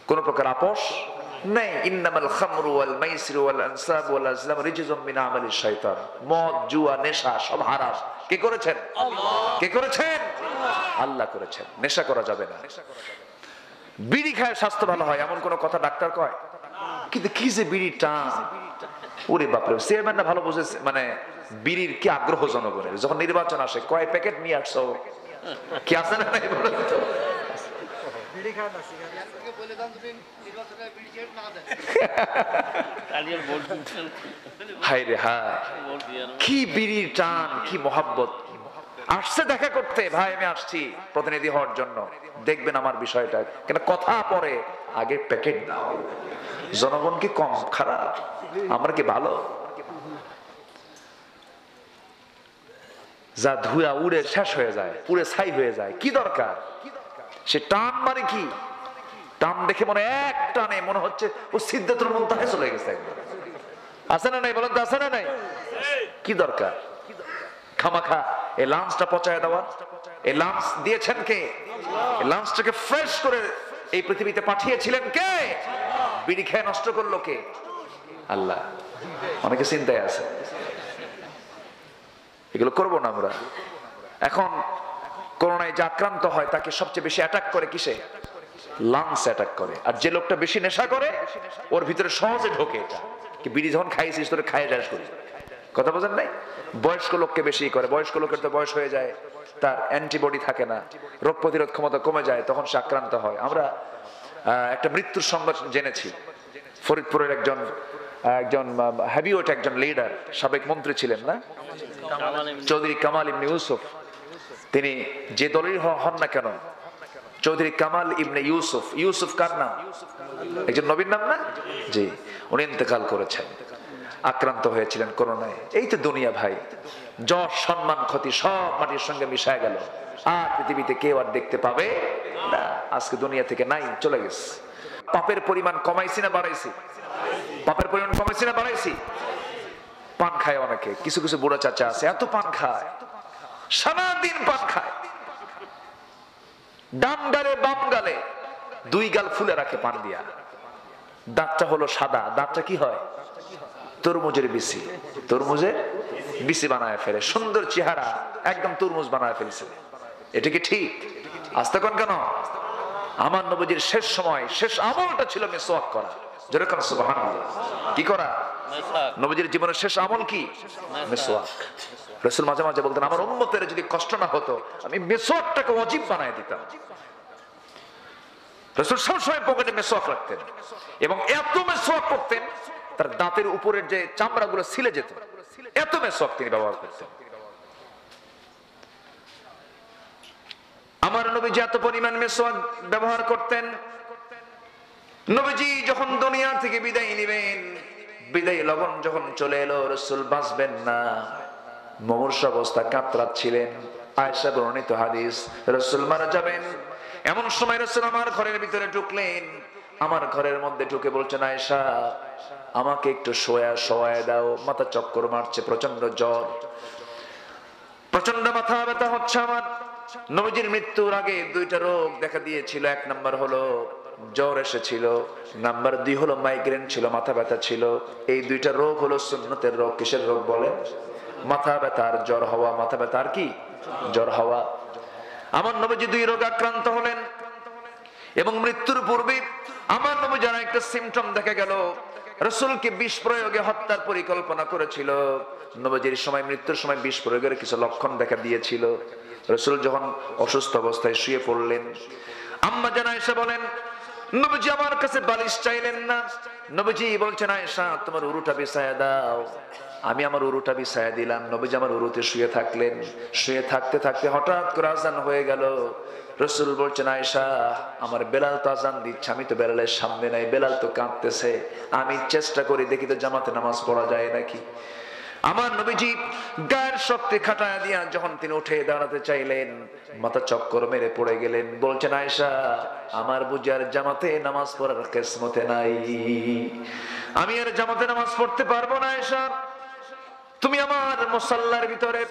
কোন প্রকার আপোষ নেই। ইন্নামাল খামরু ওয়াল মাইসিরু ওয়াল আনসাব ওয়াল আজলাম রিজজুম মিন আমালিশ শাইতান। মদ, জুয়া, নেশা সব হারাম। কে করেছেন? কে করেছেন? আল্লাহ করেছেন। নেশা করা যাবে না। বিড়ি খায় স্বাস্থ্য ভালো হয় এমন কোন কথা ডাক্তার কয়? কিন্তু কি যে বিড়ি টান, ওরে বাপরে। চেয়ারম্যান না ভালো বুঝেছে, মানে বিড়ির কি আগ্রহ জনগণের। যখন নির্বাচন আসে, কয় প্যাকেট নিয়ে আসছো, কি আছে না নাই বলে তো। হায় রে হায়, কি বিড়ির টান, কি মহাব্বত। আসছে দেখা করতে, ভাই আমি আসছি প্রতিনিধি হওয়ার জন্য, দেখবেন আমার বিষয়টা কেন। কথা পরে আগে প্যাকেট দাও। জনগণ কি কম খারাপ? আমরা কি ভালো? যা ধুয়া উড়ে শেষ হয়ে যায়, পুড়ে ছাই হয়ে যায়, কি দরকার? সে টান মানে কি? টান দেখে মনে এক টানে মনে হচ্ছে ও সিদ্ধাতুল মুনতাহায় চলে গেছে একবার। আছে না নাই বলেন তো? আছে না নাই? কি দরকার খামাখা এই লাঞ্চটা পচায় দেওয়া? এই লাঞ্চ দিয়েছেন কে? এই লাঞ্চটাকে ফ্রেশ করে এই পৃথিবীতে পাঠিয়েছিলেন কে? বিড়ি খেয়ে নষ্ট করলো কে? আল্লাহ। অনেকে চিন্তায় আছে, এগুলো করবো না আমরা। এখন করোনায় যে আক্রান্ত হয় তাকে সবচেয়ে বেশি অ্যাটাক করে কিসে? লাংস অ্যাটাক করে। আর যে লোকটা বেশি নেশা করে ওর ভিতরে সহজে ঢোকে এটা কি, বিড়ি যখন খাইছিস তোরে খাইয়ে যাস করি, কথা বোঝেন নাই? বয়স্ক লোককে বেশি করে, বয়স্ক লোকের তো বয়স হয়ে যায়, তার অ্যান্টিবডি থাকে না, রোগ প্রতিরোধ ক্ষমতা কমে যায়, তখন সে আক্রান্ত হয়। আমরা একটা মৃত্যুর সংবাদ জেনেছি, ফরিদপুরের একজন হ্যাভিওয়েট একজন লিডার, সাবেক মন্ত্রী ছিলেন না, চৌধুরী কামাল ইবনে ইউসুফ। তিনি যে দলের হন না কেন, চৌধুরী কামাল ইবনে ইউসুফ। ইউসুফ কার নাম? একজন নবীর নাম না? জি, উনি ইন্তেকাল করেছেন, আক্রান্ত হয়েছিলেন করোনায়। এই তো দুনিয়া ভাই, যশ সম্মান ক্ষতি সব মাটির সঙ্গে মিশায় গেল, আর পৃথিবীতে কেউ আর দেখতে পাবে না। আজকে দুনিয়া থেকে নাই, চলে গেছে। পাপের পরিমাণ কমাইছি না বাড়াইছি? পাপের পরিমাণ কমাইছি না বাড়াইছি? পান খায় অনেকে, কিছু কিছু বুড়া চাচা আছে এত পান খায়, সারাদিন পান খায়, ডান গালে বাম গালে দুই গাল ফুলে রাখে পান দিয়া। দাঁতটা হলো সাদা, দাঁতটা কি হয়? তরমুজের বিসি, তরমুজের বিসি বানায় ফেলে, সুন্দর চেহারা, একদম তরমুজ বানায় ফেলছে। এটা কি ঠিক? আস্তে কোন কেন? আমার নবীজির শেষ সময় শেষ আমলটা ছিল মিসওয়াক করা। যেরকম সুবহানাল্লাহ, কি করা? নবীজির জীবনের শেষ আমল কি? মিসওয়াক। রাসূল মাঝে মাঝে বলতেন, আমার উম্মতের যদি কষ্ট না হতো আমি মিসওয়াকটাকে ওয়াজিব বানায় দিতাম। রাসূল সবসময় পকেটে মিসওয়াক রাখতেন এবং এত মিসওয়াক করতেন তার দাঁতের উপরের যে চামড়াগুলো ছিলে যেত, এত মিসওয়াক তিনি ব্যবহার করতেন। আমার নবীজি এত পরিমাণ মিসওয়াক ব্যবহার করতেন, নবীজি যখন দুনিয়া থেকে বিদায় নেবেন, বিদায় লগন যখন চলে এলো, রাসূল বাঁচবেন না, মুমূর্ষ অবস্থা কাতরাচ্ছিলেন। আয়েশা বর্ণিত হাদিস, রাসূল মারা যাবেন এমন সময় রাসূল আমার ঘরের ভিতরে ঢুকলেন। আমার ঘরের মধ্যে ঢুকে বলছেন, আয়েশা আমাকে একটু শোয়া দাও, মাথা চক্কর মারছে, প্রচন্ড জ্বর, প্রচন্ড মাথা ব্যথা হচ্ছে আমার। নবীজির মৃত্যুর আগে দুইটা রোগ দেখা দিয়েছিল। এক নাম্বার হলো জ্বর এসেছিল, নাম্বার 2 হলো মাইগ্রেন ছিল, মাথা ব্যথা ছিল। এই দুইটা রোগ হলো সুন্নতের রোগ। কিসের রোগ বলে? মাথা ব্যথা আর জ্বর হওয়া। মাথা ব্যথা আর কি? জ্বর হওয়া। আমার নবীজি 2 রোগ আক্রান্ত হলেন এবং মৃত্যুর পূর্বে আমার নবী যারা একটা সিমটম দেখা গেল, রাসূলকে বিষ প্রয়োগে হত্যার পরিকল্পনা করেছিল। নবীজির সময়, মৃত্যুর সময় বিষ প্রয়োগের কিছু লক্ষণ দেখা দিয়েছিল। রাসূল যখন অসুস্থ অবস্থায় শুয়ে পড়লেন, আম্মা জান আয়েশা বলেন, নবীজি আমার কাছে বালিশ চাইলেন না। নবীজি বলছেন, আয়েশা তোমার উরুটা বিছায়া দাও। আমি আমার উরুটা বিছায়া দিলাম। নবীজি আমার উরুতে শুয়ে থাকলেন। শুয়ে থাকতে থাকতে হঠাৎ করে আযান হয়ে গেল। রাসূল বলছেন, আয়েশা আমার বেলাল তো আযান দিচ্ছে, আমি তো বেলালের সামনে নাই, বেলাল তো কাঁদতেছে, আমি চেষ্টা করি দেখি তো জামাতে নামাজ পড়া যায় নাকি। আমার নবীজি গায়ের শক্তি খাটায় দিয়া যখন তিনি উঠে দাঁড়াতে চাইলেন, মাথা চক্কর মেরে পড়ে গেলেন। বলছেন, আয়েশা আমার বুঝি আর জামাতে নামাজ পড়ার কিসমতে নাই, আমি আর জামাতে নামাজ পড়তে পারবো না। আয়েশা তুমি আমার মুসাল্লার ভিতরে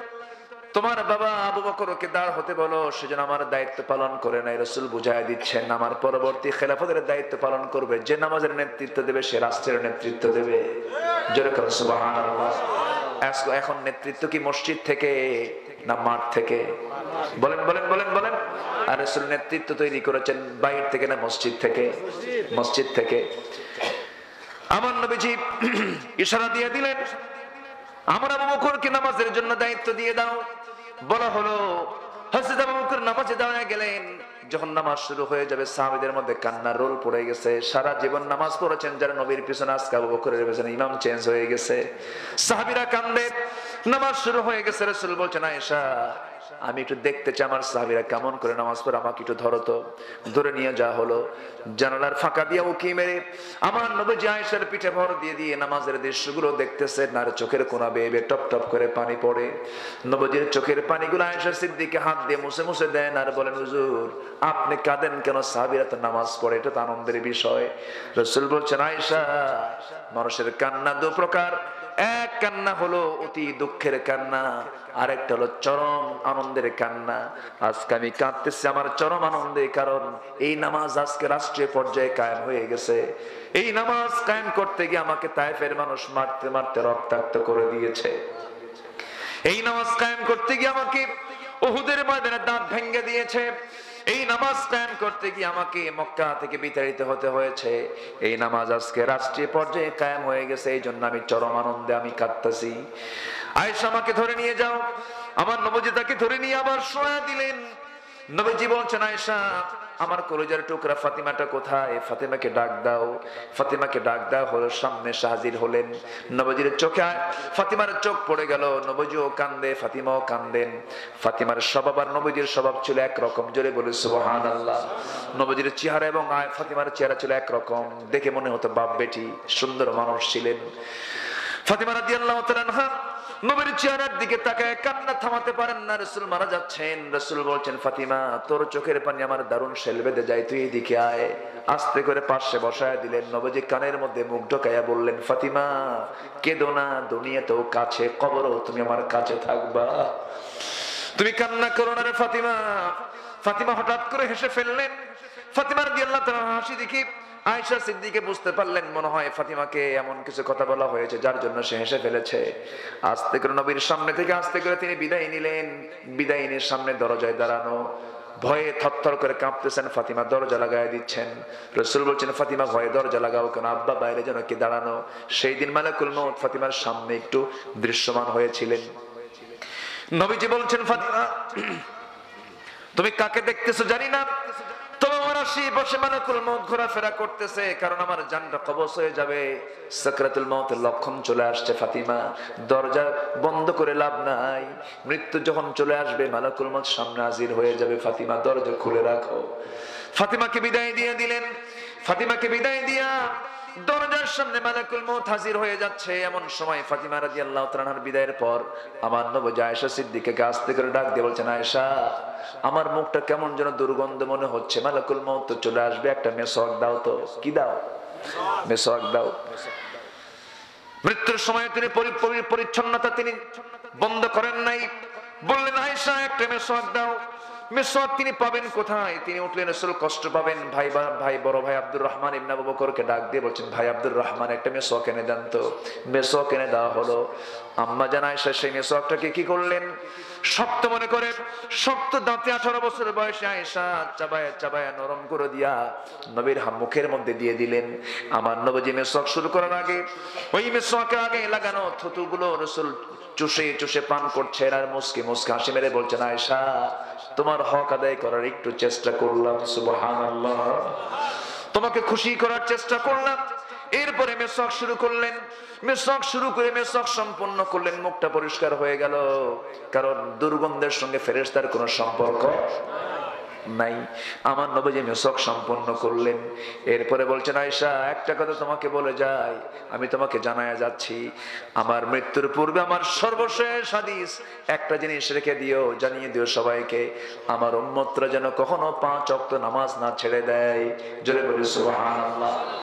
তোমার বাবা আবু বকরকে দাঁড় হতে বলো, সেজন্য আমার দায়িত্ব পালন করে নাই। রাসূল বুঝায় দিচ্ছেন, আমার পরবর্তী খেলাফতের দায়িত্ব পালন করবে, যে নামাজের নেতৃত্ব দেবে সে রাষ্ট্রের নেতৃত্ব দেবে। যেরকম সুবহানাল্লাহ। এখন নেতৃত্ব কি মসজিদ থেকে না মাঠ থেকে? বলেন বলেন বলেন বলেন। আর রাসূল নেতৃত্ব তৈরি করেছেন বাইরে থেকে না মসজিদ থেকে? মসজিদ থেকে। আমার নবীজি ইশারা দিয়ে দিলেন, আমার আবু বকরকে নামাজের জন্য দায়িত্ব দিয়ে দাও। বলা হলো, হযরত আবু বকর নামাজে দাঁড়ায় গেলেন। যখন নামাজ শুরু হয়ে যাবে, সাহাবীদের মধ্যে কান্নার রোল পড়ে গেছে। সারা জীবন নামাজ পড়েছেন যারা নবীর পিছনে, আজকে আবু বকরের পিছনে ইমাম চেঞ্জ হয়ে গেছে। সাহাবীরা কান্দে, নামাজ শুরু হয়ে গেছে। রাসূল বলছেন, আয়েশা আমি একটু দেখতে চাই আমার সাহাবীরা কেমন করে নামাজ পড়ে, আমাকে একটু ধরো তো। ধরে নিয়ে যাওয়া হলো। জানালার ফাঁকা দিয়ে উকি মেরে আমার নবীজি আয়েশার পিঠে ভর দিয়ে দিয়ে নামাজের দৃশ্যগুলো দেখতেছেন। আর চোখের কোনা বেয়ে বেয়ে টপ টপ করে পানি পড়ে। নবীজির চোখের পানিগুলো আয়েশা সিদ্দিকে হাত দিয়ে মুছে মুছে দেন আর বলেন, হুজুর আপনি কাঁদেন কেন? সাহাবীরা তো নামাজ পড়ে, এটা তো আনন্দের বিষয়। রাসূল বলছেন, আয়েশা মানুষের কান্না 2 প্রকার। এক কান্না হলো অতি দুঃখের কান্না, আরেকটা হলো চরম আনন্দের কান্না। আজকে আমি কাঁদতেছি আমার চরম আনন্দে, কারণ এই নামাজ আজকে রাষ্ট্রীয় পর্যায়ে কায়েম হয়ে গেছে। এই নামাজ কায়েম করতে গিয়ে আমাকে তায়েফের মানুষ মারতে মারতে রক্তাক্ত করে দিয়েছে। এই নামাজ কায়েম করতে গিয়ে আমাকে উহুদের ময়দানে দাঁত ভেঙে দিয়েছে। এই নামাজ কায়েম করতে গিয়ে আমাকে মক্কা থেকে বিতাড়িত হতে হয়েছে। এই নামাজ আজকে রাষ্ট্রীয় পর্যায়ে কায়েম হয়ে গেছে, এই জন্য আমি চরম আনন্দে আমি কাঁদতেছি। আয়েশা আমাকে ধরে নিয়ে যাও। আমার নবীজি তাকে ধরে নিয়ে আবার শোয়া দিলেন। নবীজি বলছেন, আয়েশা আমার কলিজার টুকরা ফাতিমাটা কোথায়? ফাতিমাকে ডাক দাও। ফাতিমাকে ডাক দাও হলো, সামনে এসে হাজির হলেন। নবীজির চোখে ফাতিমার চোখ পড়ে গেল। নবীজিও কান্দে, ফাতিমাও কান্দেন। ফাতিমার স্বভাব আর নবীজির স্বভাব ছিল একরকম। জোরে বলে সুবহানাল্লাহ। নবীজির চেহারা এবং ফাতিমার চেহারা ছিল একরকম, দেখে মনে হতো বাপ বেটি, সুন্দর মানুষ ছিলেন। ফাতিমা রাদিয়াল্লাহু তাআলা আনহা নবীর চেহারার দিকে তাকায় কান্না থামাতে পারেন না। রাসূল মারা যাচ্ছেন। রাসূল বলছেন, ফাতিমা তোর চোখের পানি আমার দারুণ শেল বেঁধে যায়, তুই এদিকে আয়। আস্তে করে পাশে বসায় দিলেন। নবীজি কানের মধ্যে মুখ ঢোকাইয়া বললেন, ফাতিমা কেঁদো না, দুনিয়াতেও কাছে, কবরও তুমি আমার কাছে থাকবা, তুমি কান্না করো না রে ফাতিমা। ফাতিমা হঠাৎ করে হেসে ফেললেন। ফাতিমা রাদিয়াল্লাহু তাআলা হাসি দেখি আয়েশা সিদ্দিকে বুঝতে পারলেন, মনে হয় ফাতিমাকে এমন কিছু কথা বলা হয়েছে যার জন্য সে হেসে ফেলেছে। আস্তে করে নবীর সামনে থেকে আস্তে করে তিনি বিদায় নিলেন। বিদায় নিয়ে সামনে দরজায় দাঁড়ানো, ভয়ে থরথর করে কাঁপতেছেন। ফাতিমা দরজা লাগায় দিচ্ছেন। রাসূল বলছেন, ফাতিমা ভয়ে দরজা লাগাও কেন? আব্বা বাইরে যেন কি দাঁড়ানো। সেই দিন মালাকুল মউত ফাতিমার সামনে একটু দৃশ্যমান হয়েছিলেন। নবীজি বলছেন, ফাতিমা তুমি কাকে দেখতেছো জানি না, তোমার আশেপাশে মালাকুল মউত ঘোরাফেরা করতেছে, কারণ আমার জানটা কবজ হয়ে যাবে, সাকরাতুল মউতের লক্ষণ চলে আসছে। ফাতিমা দরজা বন্ধ করে লাভ নাই, মৃত্যু যখন চলে আসবে মালাকুল মউত সামনে হাজির হয়ে যাবে। ফাতিমা দরজা খুলে রাখো। ফাতিমাকে বিদায় দিয়ে দিলেন। ফাতিমাকে বিদায় দিয়া দরজার সামনে মালাকুল মউত হাজির হয়ে যাচ্ছে। এমন সময় ফাতিমা রাদিয়াল্লাহু তাআলা আনহার বিদায়ের পর আমার নবী আয়েশা সিদ্দিকাকে আস্তে করে ডাক দিয়ে বলছেন, আয়েশা আমার মুখটা কেমন যেন দুর্গন্ধ মনে হচ্ছে, মালাকুল মউত তো চলে আসবে, একটা মেসওয়াক দাও তো। কি দাও? মেসওয়াক দাও। মৃত্যুর সময় তিনি পরিচ্ছন্নতা তিনি বন্ধ করেন নাই। বললেন, আয়েশা একটা মেসওয়াক দাও। মেসওয়াক তিনি পাবেন কোথায়? তিনি উঠলেন, রাসূল কষ্ট পাবেন। ভাই বড় ভাই আব্দুর রহমান ইবনে আবু বকরকে ডাক দিয়ে বলছেন, ভাই আব্দুর রহমান একটা মেসওয়াক এনে দেন তো। মেসওয়াক এনে দেওয়া হলো। আম্মা জান আয়েশা সেই মেসওয়াকটাকে কি করলেন? শক্ত মনে করে, শক্ত দাঁতে 18 বছর বয়সে আয়েশা চাবায়া চাবায়া নরম করে দিয়া নবীর মুখের মধ্যে দিয়ে দিলেন। আমার নবী মেসওয়াক শুরু করার আগে ওই মেসওয়াকের আগে লাগানো থুতুগুলো রাসূল চুষে চুষে পান করছেন আর মুস্কি মুস্কি হাসি মেরে বলছেন, আয়েশা তোমার হক আদায় করার একটু চেষ্টা করলাম, সুবহানাল্লাহ, তোমাকে খুশি করার চেষ্টা করলাম। এরপরে মেসওয়াক শুরু করলেন। মেসওয়াক শুরু করে মেসওয়াক সম্পন্ন করলেন। মুখটা পরিষ্কার হয়ে গেল, কারণ দুর্গন্ধের সঙ্গে ফেরেশতার কোনো সম্পর্ক নাই। আমার নবী মেসওয়াক সম্পন্ন করলেন। এরপরে বলছেন, আয়েশা একটা কথা তোমাকে বলে যাই, আমি তোমাকে জানায়া যাচ্ছি, আমার মৃত্যুর পূর্বে আমার সর্বশেষ হাদিস একটা জিনিস রেখে দিও, জানিয়ে দিও সবাইকে, আমার উম্মতরা যেন কখনো 5 ওয়াক্ত নামাজ না ছেড়ে দেয়। জোরে বলি সুবহানাল্লাহ।